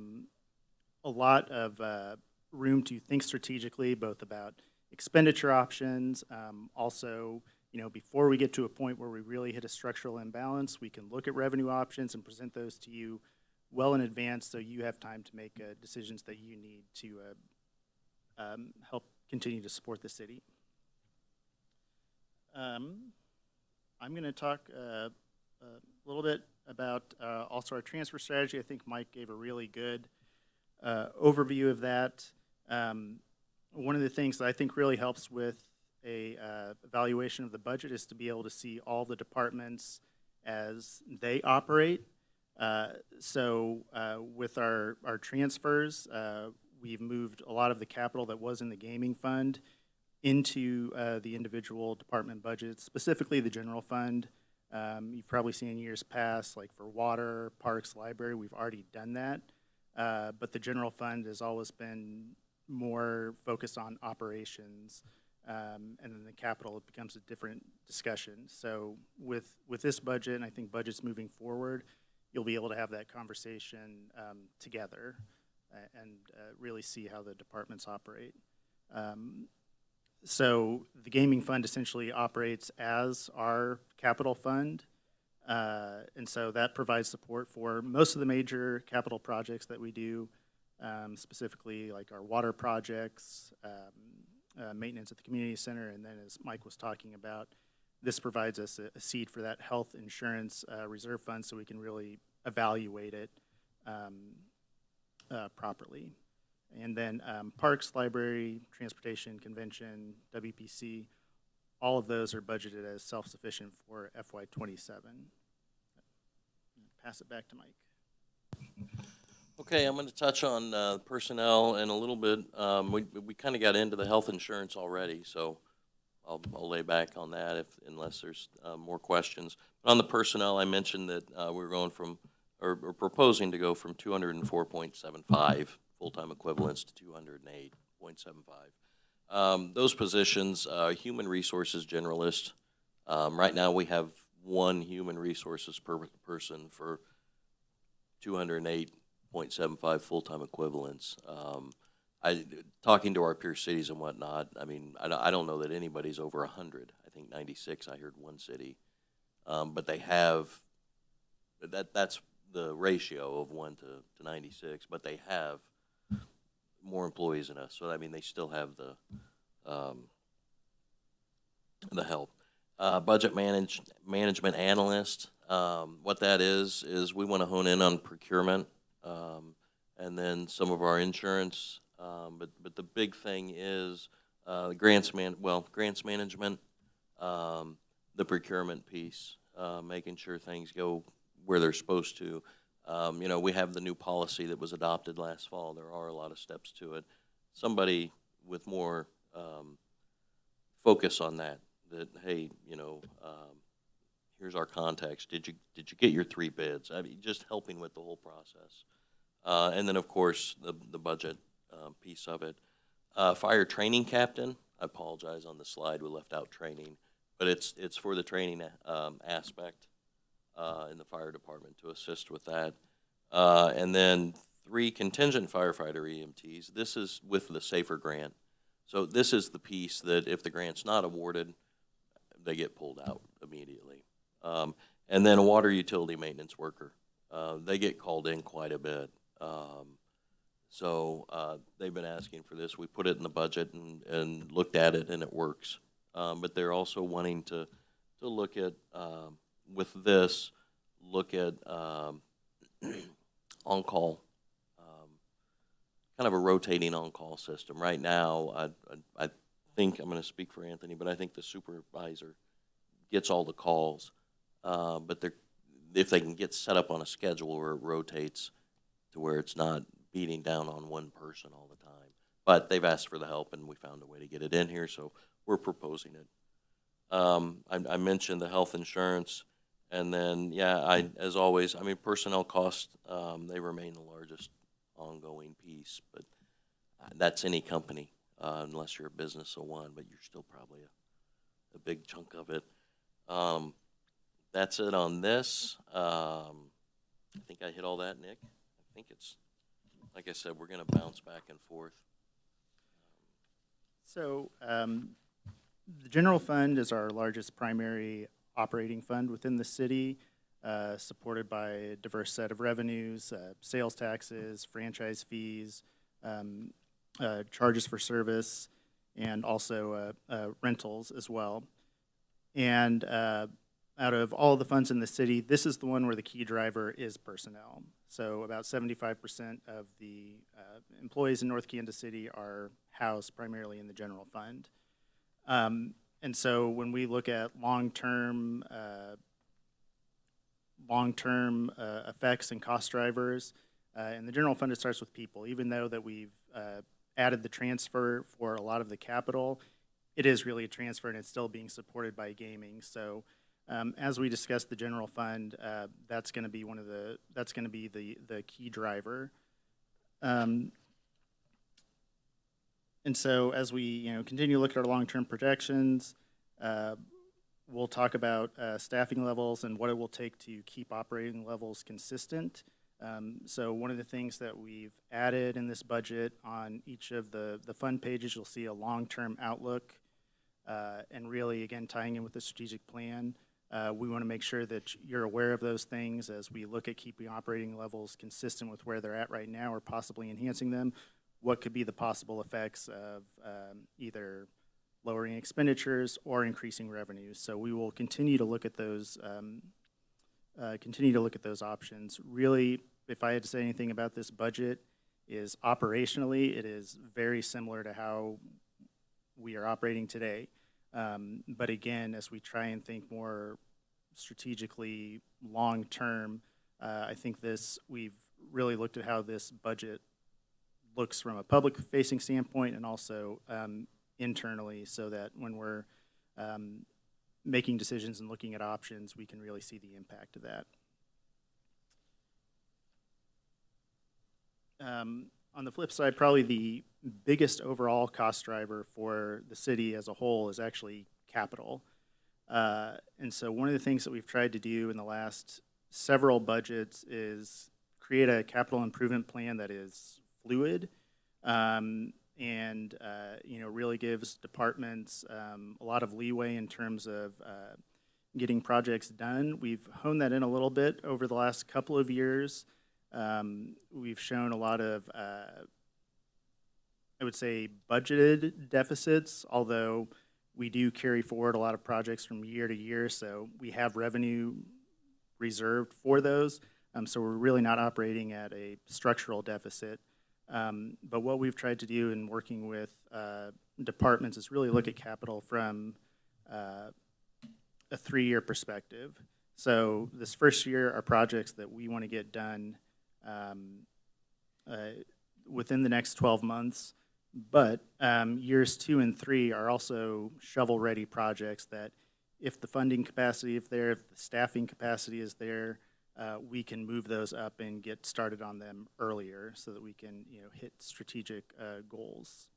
lot of room to think strategically, both about expenditure options. Also, before we get to a point where we really hit a structural imbalance, we can look at revenue options and present those to you well in advance, so you have time to make decisions that you need to help continue to support the city. I'm going to talk a little bit about also our transfer strategy. I think Mike gave a really good overview of that. One of the things that I think really helps with a evaluation of the budget is to be able to see all the departments as they operate. So with our transfers, we've moved a lot of the capital that was in the gaming fund into the individual department budgets, specifically the general fund. You've probably seen in years past, like for water, parks, library, we've already done that. But the general fund has always been more focused on operations, and then the capital becomes a different discussion. So with this budget, and I think budgets moving forward, you'll be able to have that conversation together and really see how the departments operate. So the gaming fund essentially operates as our capital fund, and so that provides support for most of the major capital projects that we do, specifically like our water projects, maintenance at the community center, and then as Mike was talking about, this provides us a seed for that health insurance reserve fund so we can really evaluate it properly. And then parks, library, transportation, convention, WPC, all of those are budgeted as self-sufficient for FY27. Pass it back to Mike. Okay, I'm going to touch on personnel in a little bit. We kind of got into the health insurance already, so I'll lay back on that unless there's more questions. But on the personnel, I mentioned that we're going from, or proposing to go from 204.75 full-time equivalents to 208.75. Those positions, human resources generalist. Right now, we have one human resources per person for 208.75 full-time equivalents. Talking to our peer cities and whatnot, I mean, I don't know that anybody's over 100. I think 96, I heard one city. But they have, that's the ratio of 1 to 96, but they have more employees than us. So, I mean, they still have the help. Budget management analyst, what that is we want to hone in on procurement, and then some of our insurance. But the big thing is grants management, the procurement piece, making sure things go where they're supposed to. We have the new policy that was adopted last fall. There are a lot of steps to it. Somebody with more focus on that, hey, here's our context. Did you get your 3 bids? I mean, just helping with the whole process. And then, of course, the budget piece of it. Fire training captain. I apologize, on the slide we left out training, but it's for the training aspect in the fire department to assist with that. And then 3 contingent firefighter EMTs. This is with the SAFER grant. So this is the piece that if the grant's not awarded, they get pulled out immediately. And then a water utility maintenance worker. They get called in quite a bit. So they've been asking for this. We put it in the budget and looked at it, and it works. But they're also wanting to look at, with this, look at on-call, kind of a rotating on-call system. Right now, I think, I'm going to speak for Anthony, but I think the supervisor gets all the calls. But if they can get set up on a schedule where it rotates to where it's not beating down on one person all the time. But they've asked for the help, and we found a way to get it in here, so we're proposing it. I mentioned the health insurance, and then, as always, I mean, personnel costs, they remain the largest ongoing piece, but that's any company. unless you're a business of one, but you're still probably a big chunk of it. That's it on this. I think I hit all that, Nick. I think it's, like I said, we're going to bounce back and forth. So the general fund is our largest primary operating fund within the city, supported by a diverse set of revenues, sales taxes, franchise fees, charges for service, and also rentals as well. And out of all the funds in the city, this is the one where the key driver is personnel. So about 75% of the employees in North Kansas City are housed primarily in the general fund. And so when we look at long-term effects and cost drivers, in the general fund, it starts with people. Even though that we've added the transfer for a lot of the capital, it is really a transfer and it's still being supported by gaming. So as we discuss the general fund, that's going to be the key driver. And so as we continue to look at our long-term projections, we'll talk about staffing levels and what it will take to keep operating levels consistent. So one of the things that we've added in this budget on each of the fund pages, you'll see a long-term outlook, and really, again, tying in with the strategic plan. We want to make sure that you're aware of those things as we look at keeping operating levels consistent with where they're at right now or possibly enhancing them. What could be the possible effects of either lowering expenditures or increasing revenues? So we will continue to look at those options. Really, if I had to say anything about this budget, is operationally, it is very similar to how we are operating today. But again, as we try and think more strategically long-term, I think we've really looked at how this budget looks from a public-facing standpoint and also internally, so that when we're making decisions and looking at options, we can really see the impact of that. On the flip side, probably the biggest overall cost driver for the city as a whole is actually capital. And so one of the things that we've tried to do in the last several budgets is create a capital improvement plan that is fluid, and really gives departments a lot of leeway in terms of getting projects done. We've honed that in a little bit over the last couple of years. We've shown a lot of, I would say, budgeted deficits, although we do carry forward a lot of projects from year to year, so we have revenue reserved for those. So we're really not operating at a structural deficit. But what we've tried to do in working with departments is really look at capital from a 3-year perspective. So this first year are projects that we want to get done within the next 12 months. But years 2 and 3 are also shovel-ready projects that if the funding capacity is there, if the staffing capacity is there, we can move those up and get started on them earlier so that we can hit strategic goals.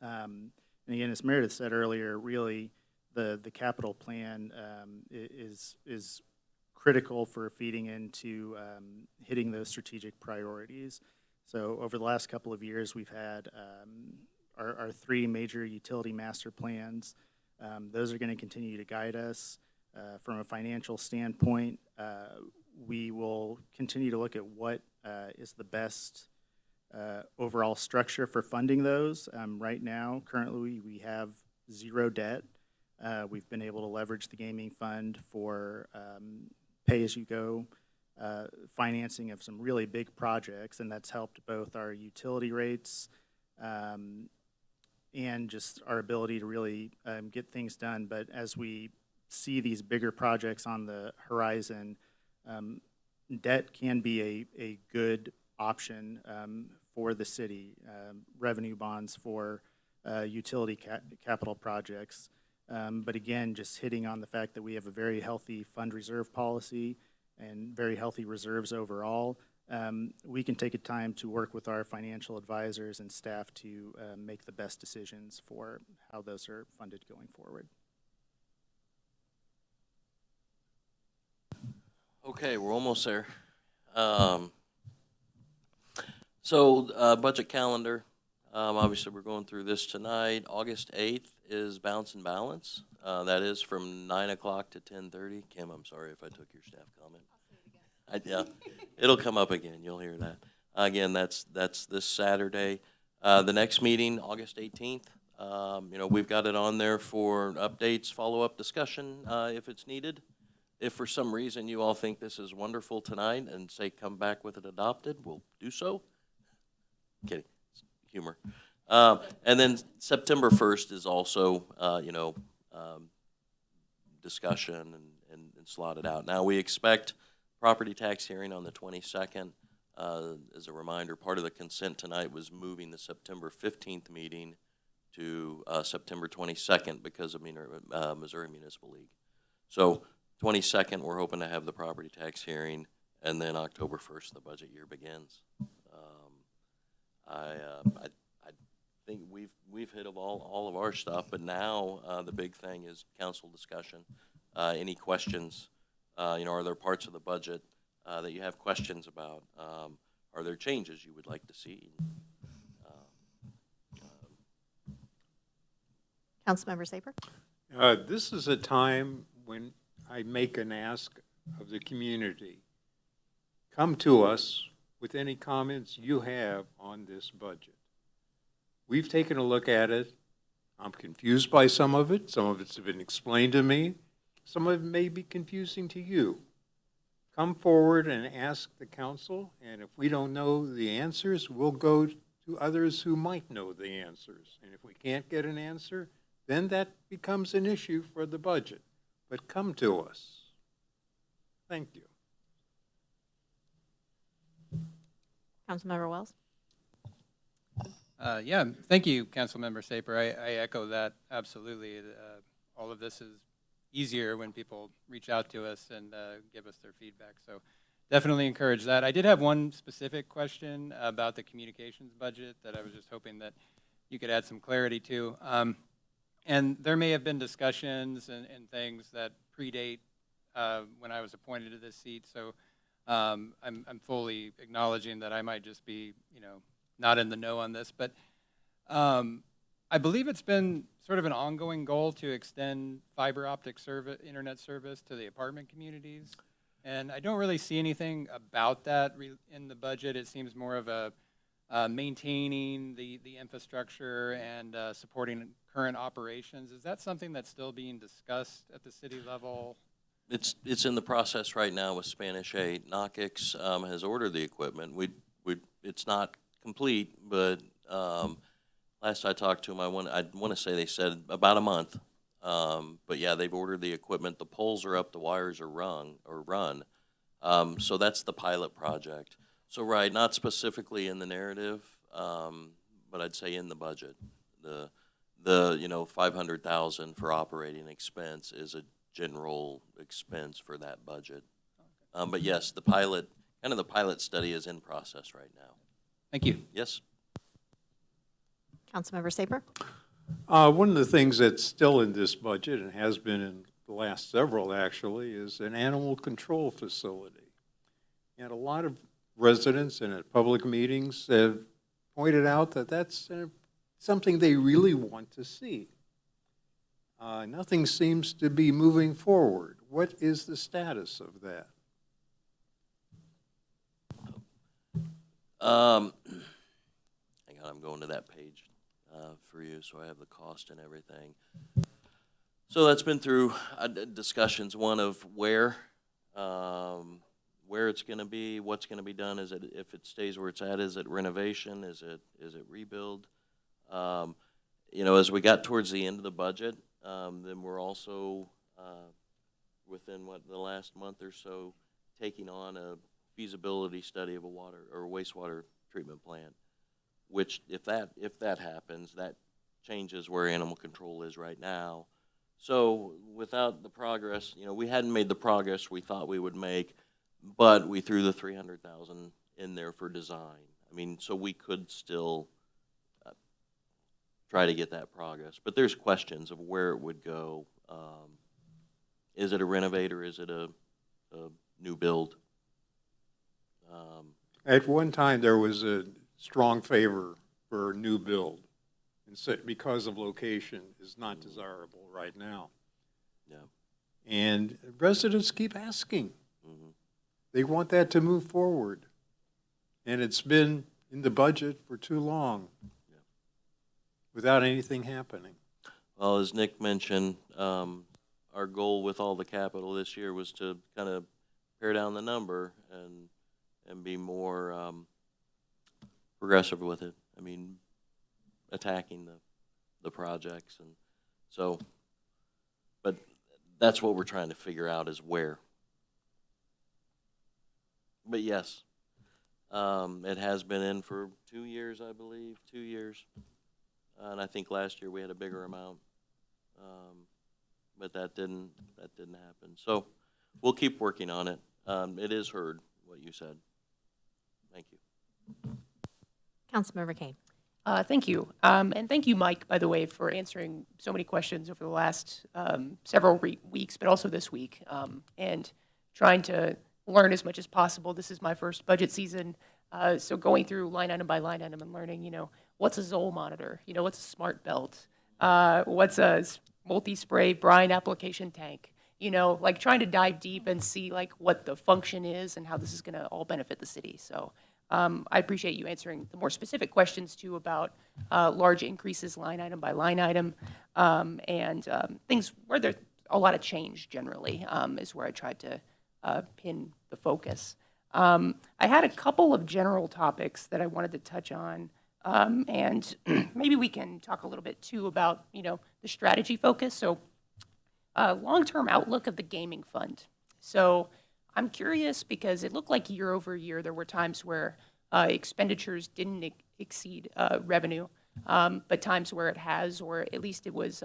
And again, as Meredith said earlier, really the capital plan is critical for feeding into hitting those strategic priorities. So over the last couple of years, we've had our 3 major utility master plans. Those are going to continue to guide us. From a financial standpoint, we will continue to look at what is the best overall structure for funding those. Right now, currently, we have 0 debt. We've been able to leverage the gaming fund for pay-as-you-go financing of some really big projects, and that's helped both our utility rates and just our ability to really get things done. But as we see these bigger projects on the horizon, debt can be a good option for the city, revenue bonds for utility capital projects. But again, just hitting on the fact that we have a very healthy fund reserve policy and very healthy reserves overall, we can take a time to work with our financial advisors and staff to make the best decisions for how those are funded going forward. Okay, we're almost there. So budget calendar, obviously we're going through this tonight. August 8th is Bounce and Balance. That is from 9 o'clock to 10:30. Kim, I'm sorry if I took your staff comment. Yeah, it'll come up again. You'll hear that. Again, that's this Saturday. The next meeting, August 18th. We've got it on there for updates, follow-up discussion if it's needed. If for some reason you all think this is wonderful tonight and say come back with it adopted, we'll do so. Kidding, humor. And then September 1st is also, discussion and slotted out. Now we expect property tax hearing on the 22nd. As a reminder, part of the consent tonight was moving the September 15th meeting to September 22nd because of Missouri Municipal League. So 22nd, we're hoping to have the property tax hearing, and then October 1st, the budget year begins. I think we've hit all of our stuff, but now the big thing is council discussion. Any questions? Are there parts of the budget that you have questions about? Are there changes you would like to see? Councilmember Saper? This is a time when I make an ask of the community. Come to us with any comments you have on this budget. We've taken a look at it. I'm confused by some of it. Some of it's been explained to me. Some of it may be confusing to you. Come forward and ask the council, and if we don't know the answers, we'll go to others who might know the answers. And if we can't get an answer, then that becomes an issue for the budget. But come to us. Thank you. Councilmember Wells? Yeah, thank you, Councilmember Saper. I echo that absolutely. All of this is easier when people reach out to us and give us their feedback. So definitely encourage that. I did have one specific question about the communications budget that I was just hoping that you could add some clarity to. And there may have been discussions and things that predate when I was appointed to this seat. So I'm fully acknowledging that I might just be, not in the know on this. But I believe it's been sort of an ongoing goal to extend fiber optic internet service to the apartment communities. And I don't really see anything about that in the budget. It seems more of a maintaining the infrastructure and supporting current operations. Is that something that's still being discussed at the city level? It's in the process right now with Spanish 8. NOCIX has ordered the equipment. It's not complete, but last I talked to them, I want to say they said about a month. But yeah, they've ordered the equipment. The poles are up, the wires are run. So that's the pilot project. So right, not specifically in the narrative, but I'd say in the budget. The $500,000 for operating expense is a general expense for that budget. But yes, the pilot study is in process right now. Thank you. Yes. Councilmember Saper? One of the things that's still in this budget, and has been in the last several actually, is an animal control facility. And a lot of residents and at public meetings have pointed out that that's something they really want to see. Nothing seems to be moving forward. What is the status of that? Hang on, I'm going to that page for you, so I have the cost and everything. So that's been through discussions. One of where it's going to be, what's going to be done. Is it, if it stays where it's at, is it renovation? Is it rebuild? As we got towards the end of the budget, then we're also within the last month or so taking on a feasibility study of a water or wastewater treatment plant, which if that happens, that changes where animal control is right now. So without the progress, we hadn't made the progress we thought we would make, but we threw the $300,000 in there for design. I mean, so we could still try to get that progress. But there's questions of where it would go. Is it a renovate or is it a new build? At one time, there was a strong favor for a new build, and so, because of location is not desirable right now. Yeah. And residents keep asking. Mm-hmm. They want that to move forward. And it's been in the budget for too long without anything happening. Well, as Nick mentioned, our goal with all the capital this year was to kind of pare down the number and be more progressive with it. I mean, attacking the projects, and so, but that's what we're trying to figure out is where. But yes, it has been in for 2 years, I believe, 2 years. And I think last year we had a bigger amount, but that didn't happen. So we'll keep working on it. It is heard what you said. Thank you. Councilmember Kane. Thank you. And thank you, Mike, by the way, for answering so many questions over the last several weeks, but also this week, and trying to learn as much as possible. This is my first budget season, so going through line item by line item and learning, what's a Zoll monitor? What's a smart belt? What's a multi-spray brine application tank? Like trying to dive deep and see like what the function is and how this is going to all benefit the city. So I appreciate you answering the more specific questions too about large increases line item by line item, and things where there's a lot of change generally is where I tried to pin the focus. I had a couple of general topics that I wanted to touch on, and maybe we can talk a little bit too about the strategy focus. So long-term outlook of the gaming fund. So I'm curious because it looked like year over year there were times where expenditures didn't exceed revenue, but times where it has, or at least it was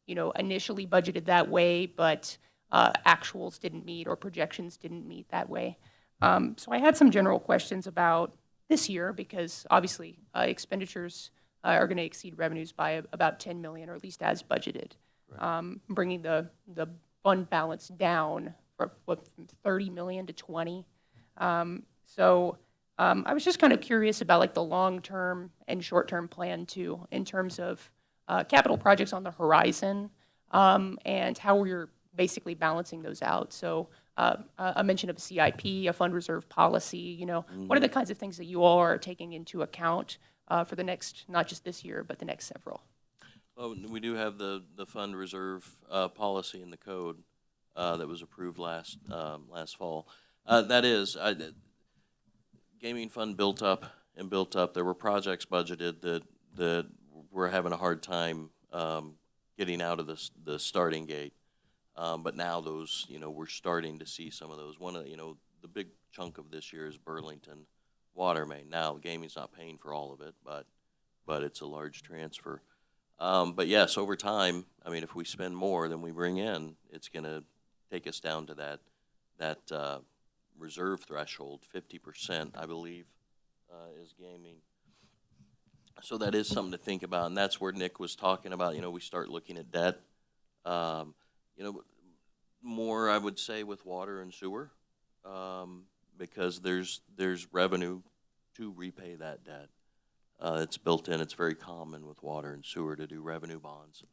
initially budgeted that way, but actuals didn't meet or projections didn't meet that way. So I had some general questions about this year because obviously expenditures are going to exceed revenues by about 10 million, or at least as budgeted, bringing the fund balance down from 30 million to 20. So I was just kind of curious about like the long-term and short-term plan too, in terms of capital projects on the horizon, and how we're basically balancing those out. So a mention of a CIP, a fund reserve policy, what are the kinds of things that you all are taking into account for the next, not just this year, but the next several? Well, we do have the fund reserve policy in the code that was approved last fall. That is, gaming fund built up and built up. There were projects budgeted that were having a hard time getting out of the starting gate. But now those, we're starting to see some of those. One of the big chunk of this year is Burlington water main. Now gaming's not paying for all of it, but it's a large transfer. But yes, over time, I mean, if we spend more than we bring in, it's going to take us down to that reserve threshold. 50%, I believe, is gaming. So that is something to think about, and that's where Nick was talking about. We start looking at debt. More I would say with water and sewer, because there's revenue to repay that debt. It's built in. It's very common with water and sewer to do revenue bonds.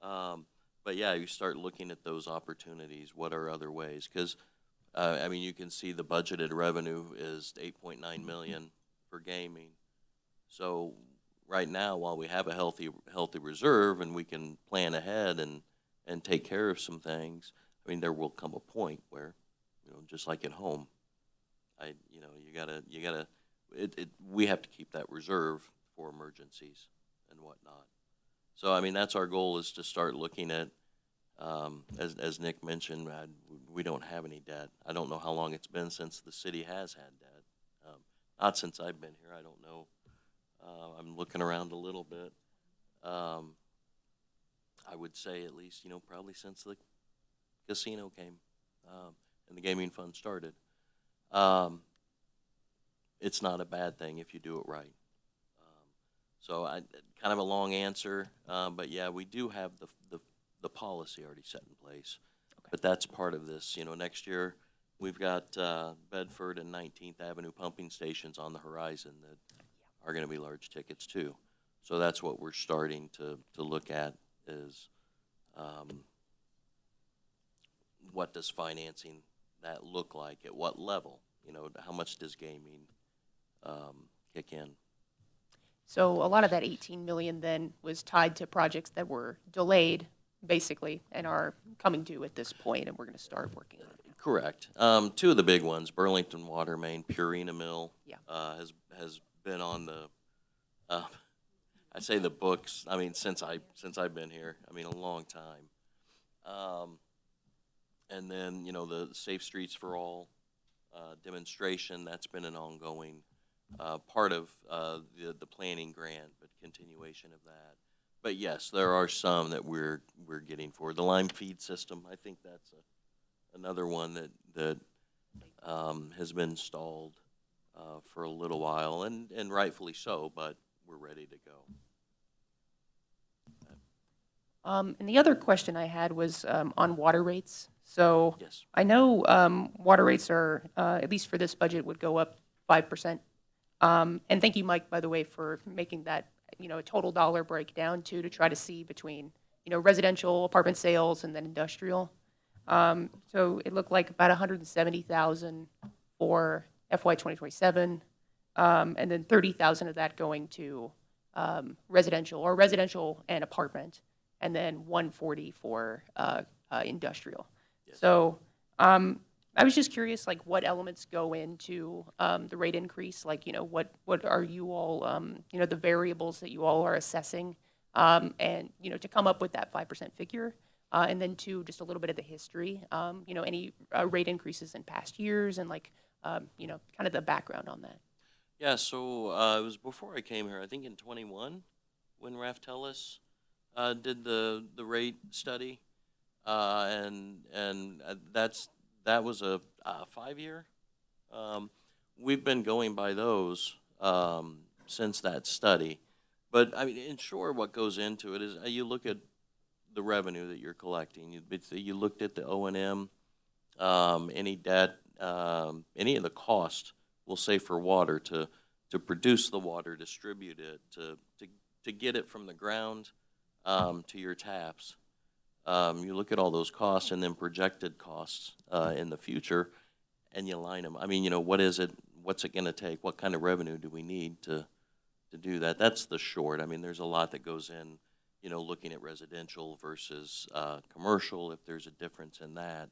But yeah, you start looking at those opportunities. What are other ways? Because I mean, you can see the budgeted revenue is 8.9 million for gaming. So right now, while we have a healthy reserve and we can plan ahead and take care of some things, I mean, there will come a point where, just like at home, we have to keep that reserve for emergencies and whatnot. So, I mean, that's our goal, is to start looking at, as Nick mentioned, we don't have any debt. I don't know how long it's been since the city has had debt. Not since I've been here, I don't know. I'm looking around a little bit. I would say at least, probably since the casino came and the gaming fund started. it's not a bad thing if you do it right. So kind of a long answer, but yeah, we do have the policy already set in place. But that's part of this. Next year, we've got Bedford and 19th Avenue pumping stations on the horizon that are going to be large tickets too. So that's what we're starting to look at is what does financing that look like, at what level? How much does gaming kick in? So a lot of that 18 million then was tied to projects that were delayed, basically, and are coming due at this point, and we're going to start working on it. Correct. Two of the big ones, Burlington Water Main, Purina Mill, has been on the, I say the books. I mean, since I've been here. I mean, a long time. And then the Safe Streets for All demonstration. That's been an ongoing part of the planning grant, but continuation of that. But yes, there are some that we're getting for the Lime feed system. I think that's another one that has been stalled for a little while, and rightfully so. But we're ready to go. And the other question I had was on water rates. So Yes. I know water rates are, at least for this budget, would go up 5%. And thank you, Mike, by the way, for making that, a total dollar breakdown too, to try to see between, residential apartment sales and then industrial. So it looked like about 170,000 for FY 2027, and then 30,000 of that going to residential and apartment, and then 140 for industrial. Yes. So I was just curious, like, what elements go into the rate increase? Like, what are you all, the variables that you all are assessing, and, to come up with that 5% figure? And then, two, just a little bit of the history, any rate increases in past years, and, like, kind of the background on that. Yeah, so it was before I came here, I think in 21, when Raftellus did the rate study, and that was a 5-year. We've been going by those since that study. But, I mean, in short, what goes into it is you look at the revenue that you're collecting. You looked at the O&M, any debt, any of the cost, we'll say, for water to produce the water, distribute it, to get it from the ground to your taps. You look at all those costs and then projected costs in the future, and you line them. I mean, what is it? What's it going to take? What kind of revenue do we need to do that? That's the short. I mean, there's a lot that goes in, looking at residential versus commercial, if there's a difference in that.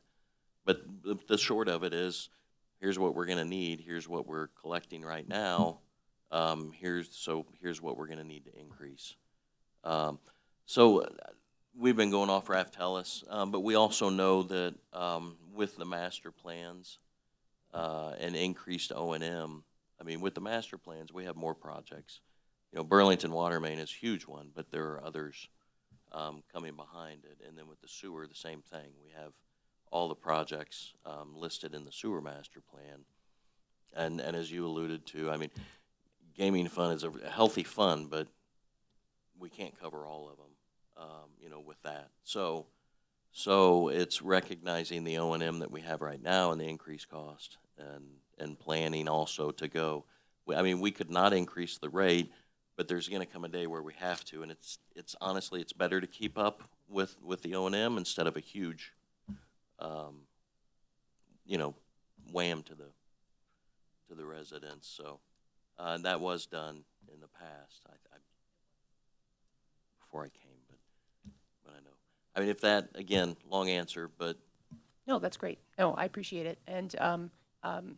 But the short of it is, here's what we're going to need. Here's what we're collecting right now. Here's what we're going to need to increase. So we've been going off Raftellus, but we also know that with the master plans and increased O&M, I mean, with the master plans, we have more projects. Burlington Water Main is a huge one, but there are others coming behind it. And then with the sewer, the same thing. We have all the projects listed in the sewer master plan. And as you alluded to, I mean, gaming fund is a healthy fund, but we can't cover all of them, with that. So it's recognizing the O&M that we have right now and the increased cost, and planning also to go. I mean, we could not increase the rate, but there's going to come a day where we have to, and it's honestly, it's better to keep up with the O&M instead of a huge, wham to the residents. So that was done in the past. Before I came, but I know. I mean, if that, again, long answer, but. No, that's great. No, I appreciate it. And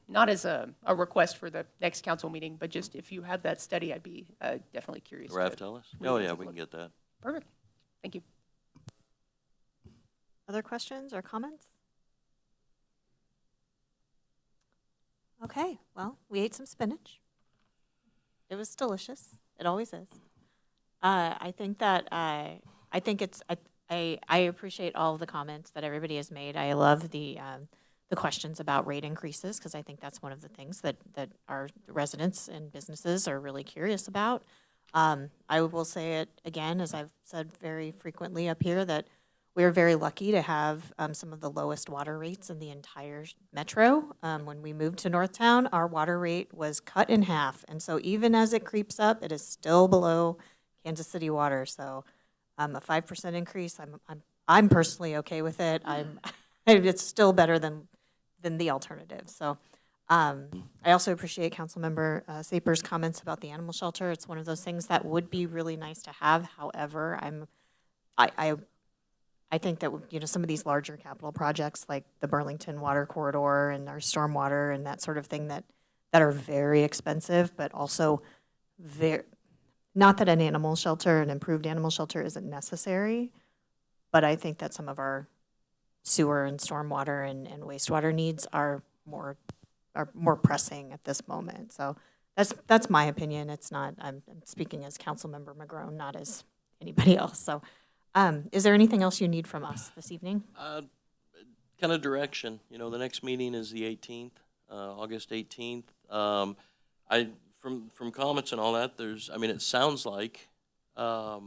not as a request for the next council meeting, but just if you have that study, I'd be definitely curious. Raftellus? Oh, yeah, we can get that. Perfect. Thank you. Other questions or comments? Okay, well, we ate some spinach. It was delicious. It always is. I think that I appreciate all of the comments that everybody has made. I love the the questions about rate increases, because I think that's one of the things that our residents and businesses are really curious about. I will say it again, as I've said very frequently up here, that we're very lucky to have some of the lowest water rates in the entire metro. When we moved to Northtown, our water rate was cut in half. And so even as it creeps up, it is still below Kansas City water. So a 5% increase, I'm personally okay with it. It's still better than the alternative. So I also appreciate Councilmember Saper's comments about the animal shelter. It's one of those things that would be really nice to have. However, I think that, you know, some of these larger capital projects like the Burlington Water Corridor and our stormwater and that sort of thing that are very expensive, but also not that an animal shelter, an improved animal shelter isn't necessary, but I think that some of our sewer and stormwater and wastewater needs are more pressing at this moment. So that's my opinion. It's not, I'm speaking as Councilmember McGrone, not as anybody else. So is there anything else you need from us this evening? Kind of direction. You know, the next meeting is the 18th, August 18th. From comments and all that, it sounds like the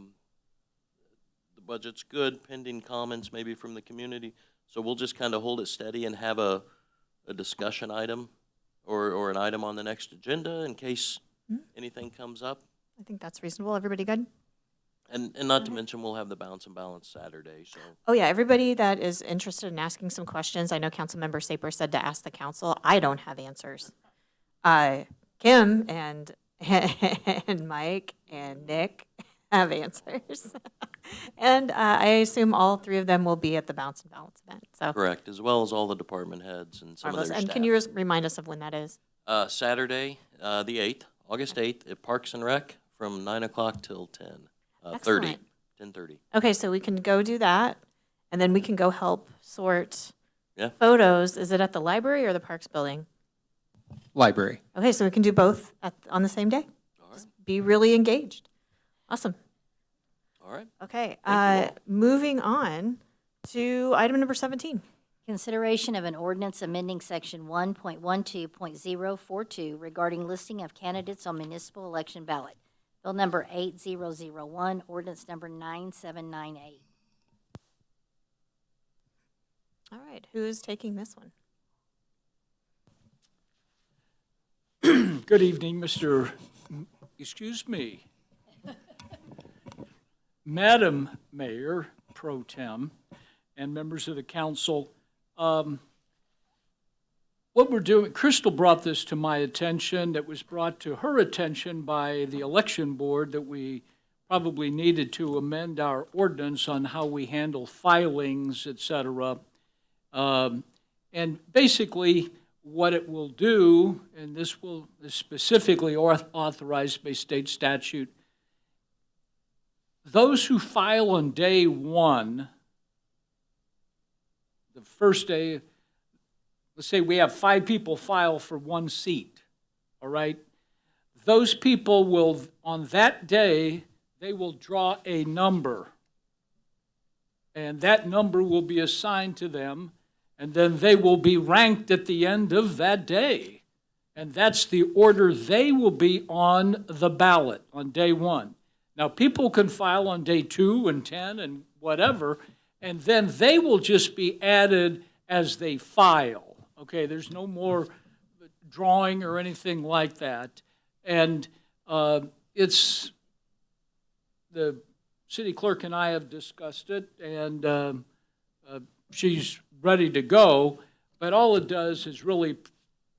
budget's good, pending comments maybe from the community. So we'll just kind of hold it steady and have a discussion item or an item on the next agenda in case anything comes up. I think that's reasonable. Everybody good? And not to mention, we'll have the Bounce and Balance Saturday, so. Oh, yeah, everybody that is interested in asking some questions, I know Councilmember Saper said to ask the council. I don't have answers. Kim and Mike and Nick have answers. And I assume all three of them will be at the Bounce and Balance event, so. Correct, as well as all the department heads and some of their Marvelous. And staff. can you remind us of when that is? Saturday, the 8th, August 8th, at Parks and Rec from 9 o'clock till 10:30. Excellent. 10:30. Okay, so we can go do that, and then we can go help sort Yeah. photos. Is it at the library or the Parks building? Library. Okay, so we can do both on the same day? Just be really engaged. Awesome. All right. Okay, Thank you all. moving on to item number 17. Consideration of an ordinance amending section 1.12.042 regarding listing of candidates on municipal election ballot. Bill number 8001, ordinance number 9798. All right, who is taking this one? Good evening, Madam Mayor Pro Tem and members of the council. What we're doing, Crystal brought this to my attention, that was brought to her attention by the election board, that we probably needed to amend our ordinance on how we handle filings, et cetera. And basically, what it will do, and this is specifically authorized by state statute, those who file on day one, the first day, let's say we have 5 people file for 1 seat, all right? Those people will, on that day, they will draw a number. And that number will be assigned to them, and then they will be ranked at the end of that day. And that's the order they will be on the ballot on day 1. Now, people can file on day 2 and 10 and whatever, and then they will just be added as they file. Okay, there's no more drawing or anything like that. And it's, the city clerk and I have discussed it, and she's ready to go, but all it does is really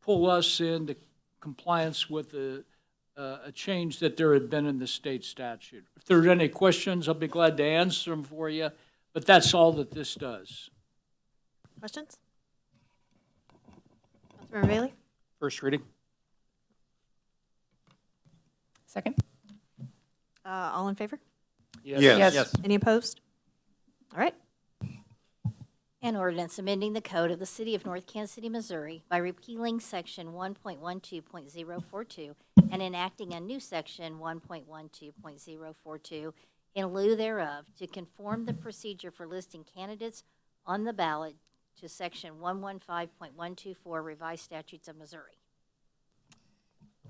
pull us into compliance with a change that there had been in the state statute. If there are any questions, I'll be glad to answer them for you, but that's all that this does. Questions? Councilmember Bailey? First reading. Second? All in favor? Yes. Any opposed? All right. An ordinance amending the code of the city of North Kansas City, Missouri by repealing section 1.12.042 and enacting a new section 1.12.042 in lieu thereof to conform the procedure for listing candidates on the ballot to Section 115.124 Revised Statutes of Missouri.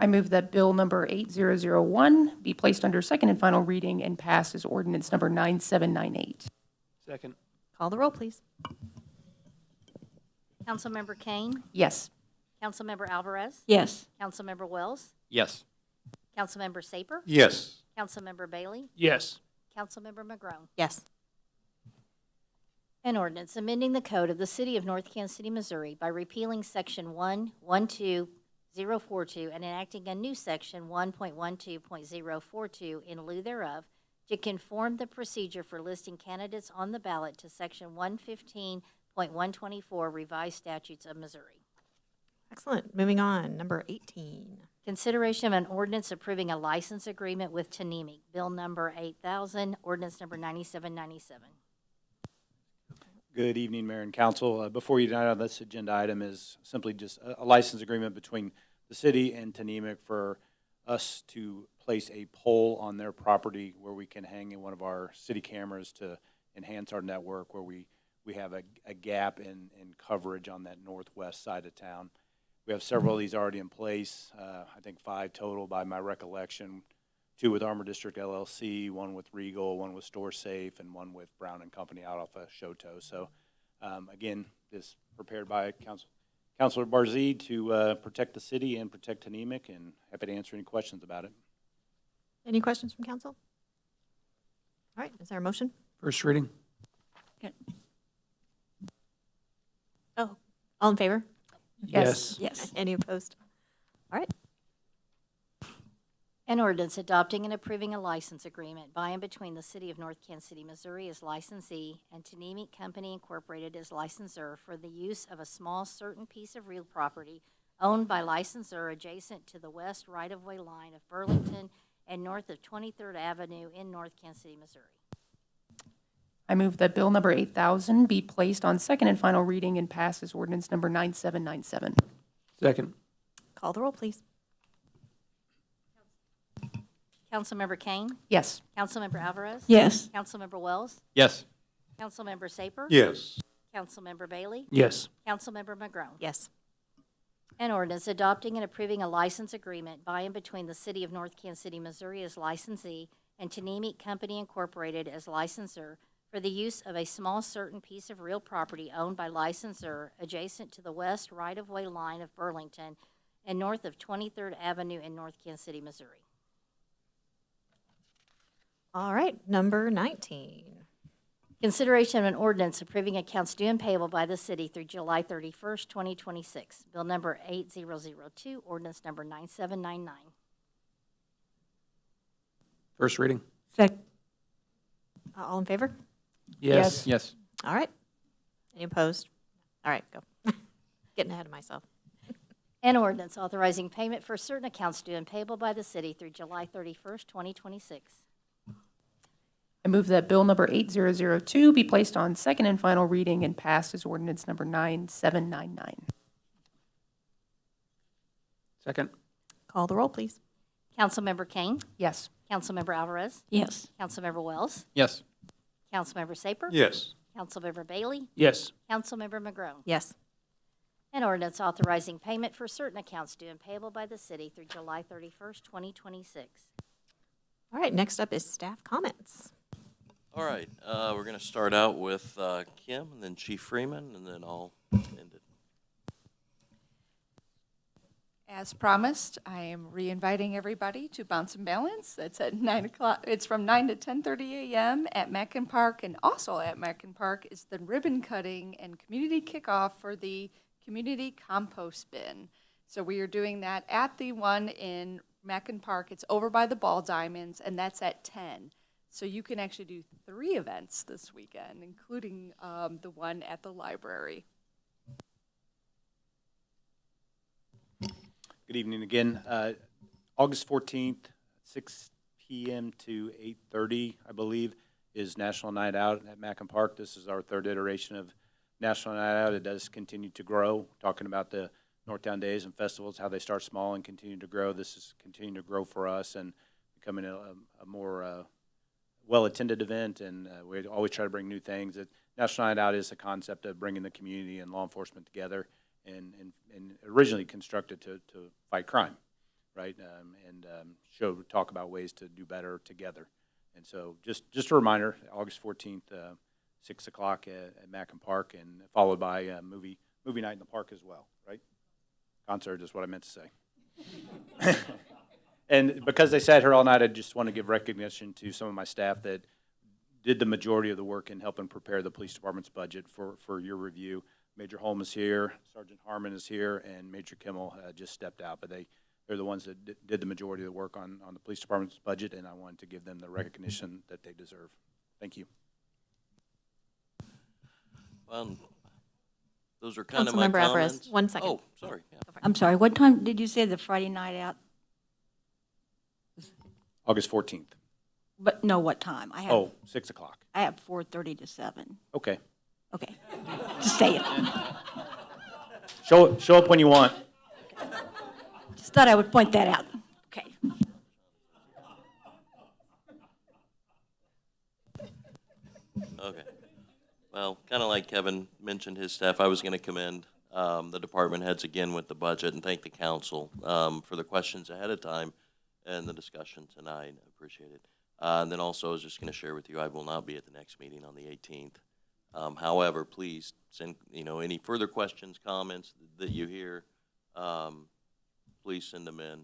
I move that Bill number 8001 be placed under second and final reading and passed as ordinance number 9798. Second. Call the roll, please. Councilmember Kane? Yes. Councilmember Alvarez? Yes. Councilmember Wells? Yes. Councilmember Saper? Yes. Councilmember Bailey? Yes. Councilmember McGrone? Yes. An ordinance amending the code of the city of North Kansas City, Missouri by repealing section 112042 and enacting a new section 1.12.042 in lieu thereof to conform the procedure for listing candidates on the ballot to section 115.124 Revised Statutes of Missouri. Excellent. Moving on, number 18. Consideration of an ordinance approving a license agreement with Tanemic, Bill number 8000, ordinance number 9797. Good evening, Mayor and Council. Before you tonight on this agenda item is simply just a license agreement between the city and Tanemic for us to place a pole on their property where we can hang in one of our city cameras to enhance our network, where we have a gap in coverage on that northwest side of town. We have several of these already in place, I think 5 total by my recollection, 2 with Armor District LLC, 1 with Regal, 1 with Store Safe, and 1 with Brown and Company out off of Shoto. So again, this prepared by Councilor Barzee to protect the city and protect Tanemic, and happy to answer any questions about it. Any questions from council? All right, is there a motion? First reading. Oh, all in favor? Yes. Yes. Any opposed? All right. An ordinance adopting and approving a license agreement by and between the city of North Kansas City, Missouri as licensee and Tanemic Company Incorporated as licensor for the use of a small certain piece of real property owned by licensor adjacent to the west right-of-way line of Burlington and north of 23rd Avenue in North Kansas City, Missouri. I move that Bill number 8000 be placed on second and final reading and passed as ordinance number 9797. Second. Call the roll, please. Councilmember Kane? Yes. Councilmember Alvarez? Yes. Councilmember Wells? Yes. Councilmember Saper? Yes. Councilmember Bailey? Yes. Councilmember McGrone? Yes. An ordinance adopting and approving a license agreement by and between the city of North Kansas City, Missouri as licensee and Tanemic Company Incorporated as licensor for the use of a small certain piece of real property owned by licensor adjacent to the west right-of-way line of Burlington and north of 23rd Avenue in North Kansas City, Missouri. All right, number 19. Consideration of an ordinance approving accounts due and payable by the city through July 31st, 2026. Bill number 8002, ordinance number 9799. First reading. All in favor? Yes. Yes. All right. Any opposed? All right, go. Getting ahead of myself. An ordinance authorizing payment for certain accounts due and payable by the city through July 31st, 2026. I move that Bill number 8002 be placed on second and final reading and passed as ordinance number 9799. Second. Call the roll, please. Councilmember Kane? Yes. Councilmember Alvarez? Yes. Councilmember Wells? Yes. Councilmember Saper? Yes. Councilmember Bailey? Yes. Councilmember McGrone? Yes. An ordinance authorizing payment for certain accounts due and payable by the city through July 31st, 2026. All right, next up is staff comments. All right, we're going to start out with Kim, and then Chief Freeman, and then I'll end it. As promised, I am re-inviting everybody to Bounce and Balance. It's at 9 o'clock. It's from 9 to 10:30 a.m. at Mackin Park, and also at Mackin Park is the ribbon cutting and community kickoff for the community compost bin. So we are doing that at the one in Mackin Park. It's over by the Ball Diamonds, and that's at 10. So you can actually do 3 events this weekend, including the one at the library. Good evening again. August 14th, 6 p.m. to 8:30, I believe, is National Night Out at Mackin Park. This is our 3rd iteration of National Night Out. It does continue to grow. Talking about the Northtown Days and festivals, how they start small and continue to grow. This is continuing to grow for us and becoming a more well-attended event, and we always try to bring new things. National Night Out is a concept of bringing the community and law enforcement together and originally constructed to fight crime, right? Talk about ways to do better together. And so just a reminder, August 14th, 6 o'clock at Mackin Park, and followed by movie night in the park as well, right? Concert is what I meant to say. And because they sat here all night, I just want to give recognition to some of my staff that did the majority of the work in helping prepare the police department's budget for your review. Major Holm is here, Sergeant Harmon is here, and Major Kimmel just stepped out, but they're the ones that did the majority of the work on the police department's budget, and I wanted to give them the recognition that they deserve. Thank you. Those are kind of my Councilmember Alvarez, comments. 1 second. Oh, sorry. Yeah. I'm sorry, what time did you say the Friday night out? August 14th. But no, what time? I have. Oh, 6 o'clock. I have 4:30 to 7. Okay. Okay, just say it. Show up when you want. Just thought I would point that out. Okay. Okay. Well, kind of like Kevin mentioned his staff, I was going to commend the department heads again with the budget and thank the council for the questions ahead of time and the discussion tonight. I appreciate it. And then also I was just going to share with you, I will not be at the next meeting on the 18th. However, please send, any further questions, comments that you hear, please send them in.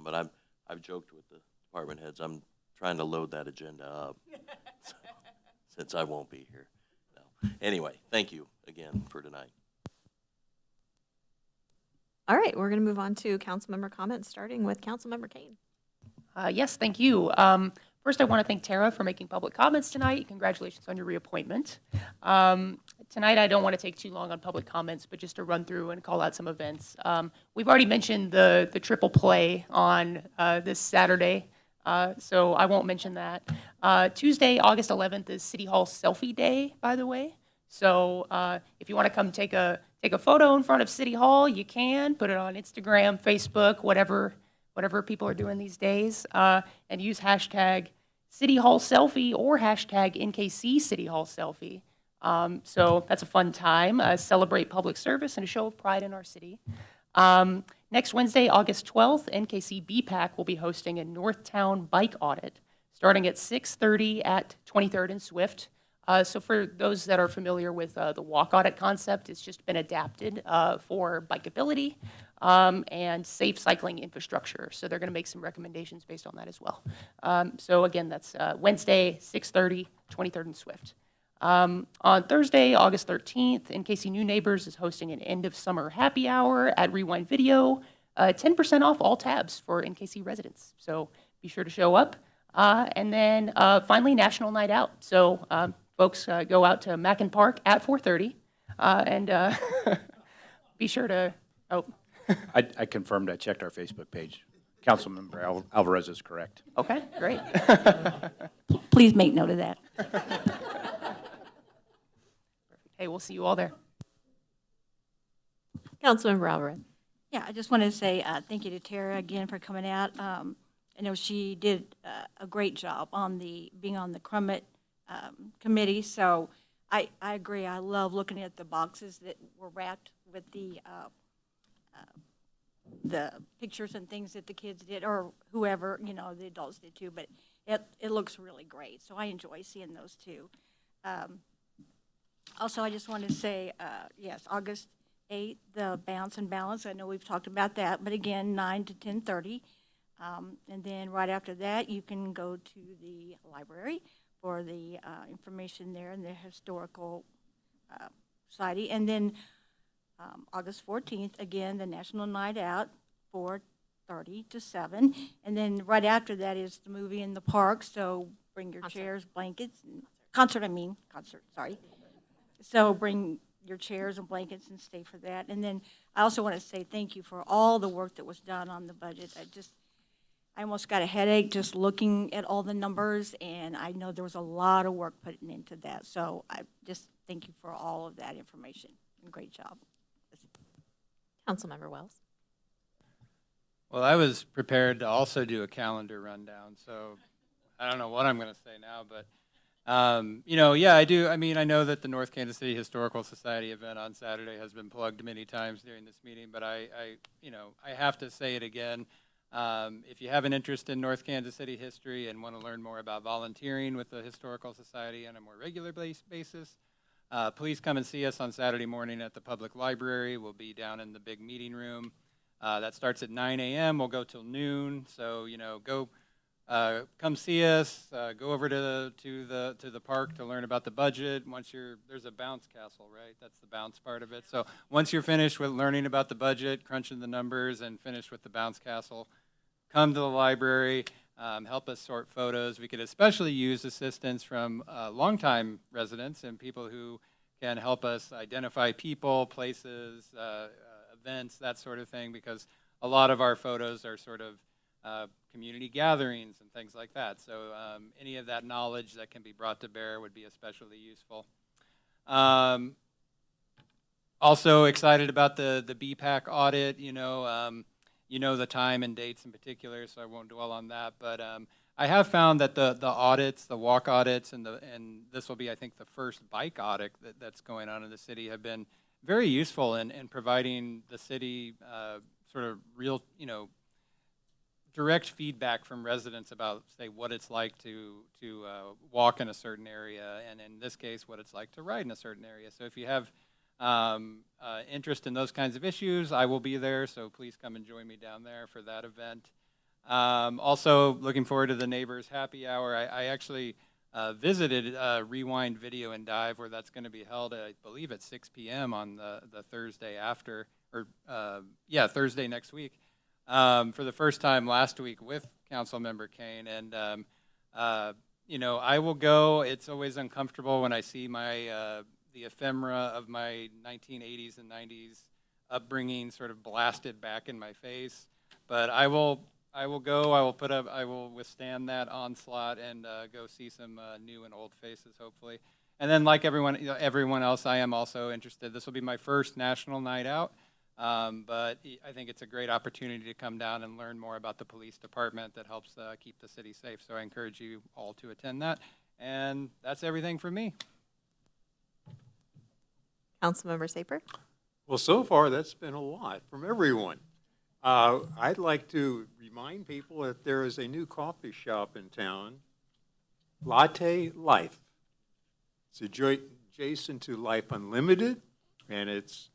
But I've joked with the department heads, I'm trying to load that agenda up since I won't be here. No. Anyway, thank you again for tonight. All right, we're going to move on to council member comments, starting with Councilmember Kane. Yes, thank you. First, I want to thank Tara for making public comments tonight. Congratulations on your reappointment. Tonight, I don't want to take too long on public comments, but just to run through and call out some events. We've already mentioned the triple play on this Saturday, so I won't mention that. Tuesday, August 11th is City Hall Selfie Day, by the way. So if you want to come take a photo in front of City Hall, you can. Put it on Instagram, Facebook, whatever people are doing these days, and use hashtag City Hall Selfie or hashtag NKC City Hall Selfie. So that's a fun time. Celebrate public service and a show of pride in our city. Next Wednesday, August 12th, NKC BPAC will be hosting a Northtown bike audit starting at 6:30 at 23rd and Swift. So for those that are familiar with the walk audit concept, it's just been adapted for bikeability and safe cycling infrastructure. So they're going to make some recommendations based on that as well. So again, that's Wednesday, 6:30, 23rd and Swift. On Thursday, August 13th, NKC New Neighbors is hosting an end of summer happy hour at Rewind Video, 10% off all tabs for NKC residents. So be sure to show up. And then finally, National Night Out. So folks go out to Mackin Park at 4:30 and be sure to, I confirmed, I checked our Facebook page. Councilmember Alvarez is correct. Okay, great. Please make note of that. Hey, we'll see you all there. Councilmember Alvarez. Yeah, I just wanted to say thank you to Tara again for coming out. I know she did a great job on being on the Crummett committee, so I agree. I love looking at the boxes that were wrapped with the pictures and things that the kids did, or whoever, the adults did too, but it looks really great, so I enjoy seeing those too. Also, I just wanted to say, yes, August 8th, the Bounce and Balance, I know we've talked about that, but again, 9 to 10:30. And then right after that, you can go to the library for the information there in the Historical Society. And then August 14th, again, the National Night Out, 4:30 to 7. And then right after that is the movie in the park, so bring your chairs, blankets, concert, sorry. So bring your chairs and blankets and stay for that. And then I also want to say thank you for all the work that was done on the budget. I almost got a headache just looking at all the numbers, and I know there was a lot of work put into that. So I just thank you for all of that information. Great job. Councilmember Wells. Well, I was prepared to also do a calendar rundown, so I don't know what I'm going to say now, but Yeah, I do. I mean, I know that the North Kansas City Historical Society event on Saturday has been plugged many times during this meeting, but I have to say it again. If you have an interest in North Kansas City history and want to learn more about volunteering with the Historical Society on a more regular basis, please come and see us on Saturday morning at the public library. We'll be down in the big meeting room. That starts at 9 a.m. We'll go till noon. So, go come see us. Go over to the park to learn about the budget. There's a bounce castle, right? That's the bounce part of it. So once you're finished with learning about the budget, crunching the numbers, and finished with the bounce castle, come to the library. Help us sort photos. We could especially use assistance from longtime residents and people who can help us identify people, places, events, that sort of thing, because a lot of our photos are sort of community gatherings and things like that. So any of that knowledge that can be brought to bear would be especially useful. Also excited about the BPAC audit, the time and dates in particular, so I won't dwell on that. But I have found that the audits, the walk audits, and this will be, I think, the first bike audit that's going on in the city, have been very useful in providing the city sort of real, direct feedback from residents about, say, what it's like to walk in a certain area, and in this case, what it's like to ride in a certain area. So if you have interest in those kinds of issues, I will be there, so please come and join me down there for that event. Also, looking forward to the Neighbors Happy Hour. I actually visited Rewind Video and Dive, where that's going to be held, I believe, at 6 p.m. on the Thursday after, Thursday next week, for the first time last week with Councilmember Kane. And, I will go. It's always uncomfortable when I see the ephemera of my 1980s and 90s upbringing sort of blasted back in my face. But I will go. I will withstand that onslaught and go see some new and old faces, hopefully. And then, like everyone else, I am also interested. This will be my first national night out, but I think it's a great opportunity to come down and learn more about the police department that helps keep the city safe. So I encourage you all to attend that. And that's everything from me. Councilmember Saper? Well, so far, that's been a lot from everyone. I'd like to remind people that there is a new coffee shop in town, Latte Life. It's adjacent to Life Unlimited, and it's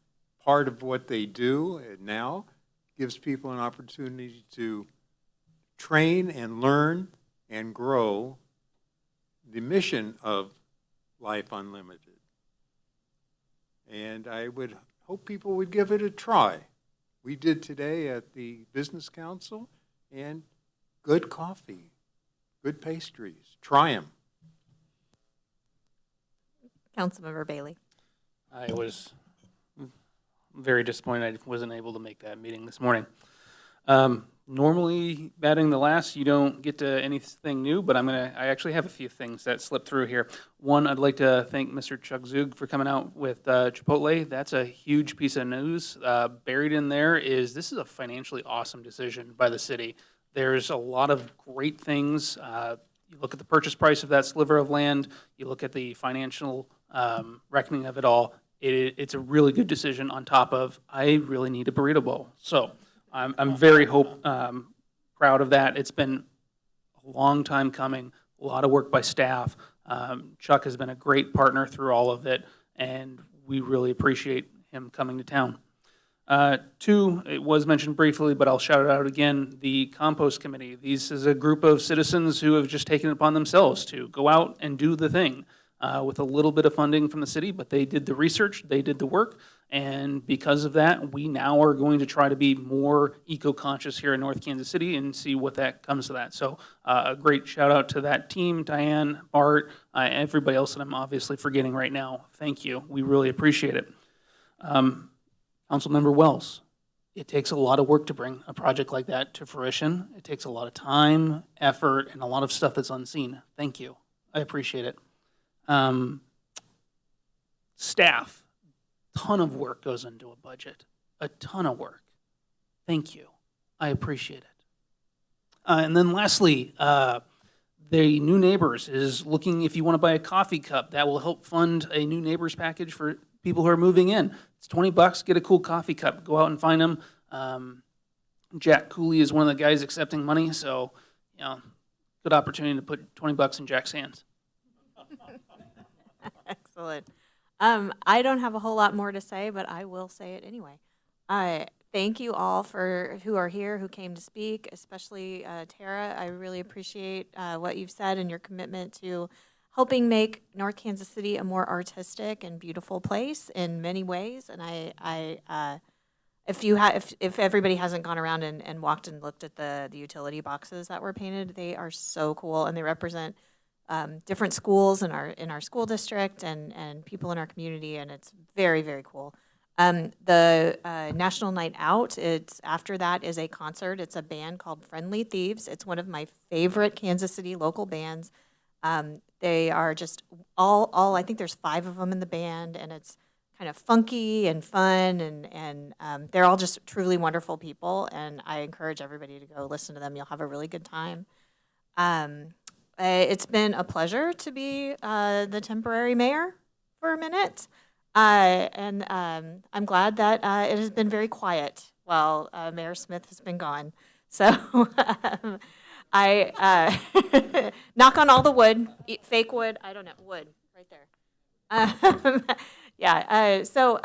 part of what they do. It now gives people an opportunity to train and learn and grow the mission of Life Unlimited. And I would hope people would give it a try. We did today at the Business Council, and good coffee, good pastries. Try them. Councilmember Bailey? I was very disappointed I wasn't able to make that meeting this morning. Normally, batting the last, you don't get to anything new, but I actually have a few things that slipped through here. One, I'd like to thank Mr. Chuck Zug for coming out with Chipotle. That's a huge piece of news. Buried in there this is a financially awesome decision by the city. There's a lot of great things. You look at the purchase price of that sliver of land, you look at the financial reckoning of it all, it's a really good decision on top of, I really need a burrito bowl. So I'm very proud of that. It's been a long time coming, a lot of work by staff. Chuck has been a great partner through all of it, and we really appreciate him coming to town. Two, it was mentioned briefly, but I'll shout it out again, the compost committee. This is a group of citizens who have just taken it upon themselves to go out and do the thing with a little bit of funding from the city, but they did the research, they did the work, and because of that, we now are going to try to be more eco-conscious here in North Kansas City and see what that comes to that. So a great shout out to that team, Diane, Bart, everybody else that I'm obviously forgetting right now. Thank you. We really appreciate it. Councilmember Wells, it takes a lot of work to bring a project like that to fruition. It takes a lot of time, effort, and a lot of stuff that's unseen. Thank you. I appreciate it. Staff, ton of work goes into a budget. A ton of work. Thank you. I appreciate it. And then lastly, the New Neighbors is looking, if you want to buy a coffee cup, that will help fund a New Neighbors package for people who are moving in. It's $20, get a cool coffee cup, go out and find them. Jack Cooley is one of the guys accepting money, so, you know, good opportunity to put $20 in Jack's hands. Excellent. I don't have a whole lot more to say, but I will say it anyway. Thank you all who are here, who came to speak, especially Tara. I really appreciate what you've said and your commitment to helping make North Kansas City a more artistic and beautiful place in many ways. And if everybody hasn't gone around and walked and looked at the utility boxes that were painted, they are so cool, and they represent different schools in our school district and people in our community, and it's very, very cool. The National Night Out, after that is a concert. It's a band called Friendly Thieves. It's one of my favorite Kansas City local bands. They are just all I think there's 5 of them in the band, and it's kind of funky and fun, and they're all just truly wonderful people, and I encourage everybody to go listen to them. You'll have a really good time. It's been a pleasure to be the temporary mayor for a minute. And I'm glad that it has been very quiet while Mayor Smith has been gone. So I knock on all the wood, fake wood, I don't know, wood, right there. Yeah, so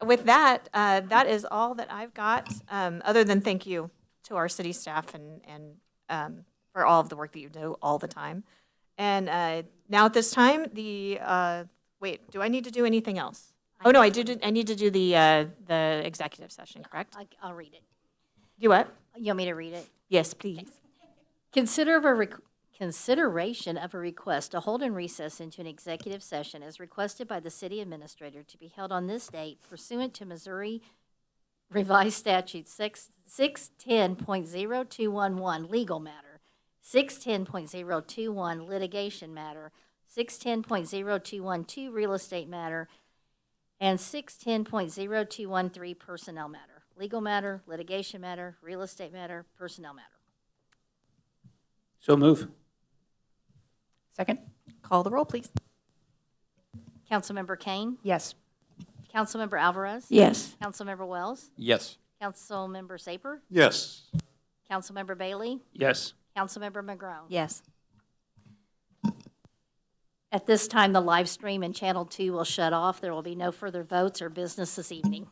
with that, that is all that I've got, other than thank you to our city staff and for all of the work that you do all the time. And now at this time, wait, do I need to do anything else? Oh, no, I need to do the executive session, correct? I'll read it. Do what? You want me to read it? Yes, please. Consideration of a request to hold and recess into an executive session as requested by the city administrator to be held on this date pursuant to Missouri Revised Statute 610.0211 legal matter, 610.021 litigation matter, 610.0212 real estate matter, and 610.0213 personnel matter. Legal matter, litigation matter, real estate matter, personnel matter. So move. Second? Call the roll, please. Councilmember Kane? Yes. Councilmember Alvarez? Yes. Councilmember Wells? Yes. Councilmember Saper? Yes. Councilmember Bailey? Yes. Councilmember McGrone? Yes. At this time, the live stream and Channel 2 will shut off. There will be no further votes or business this evening.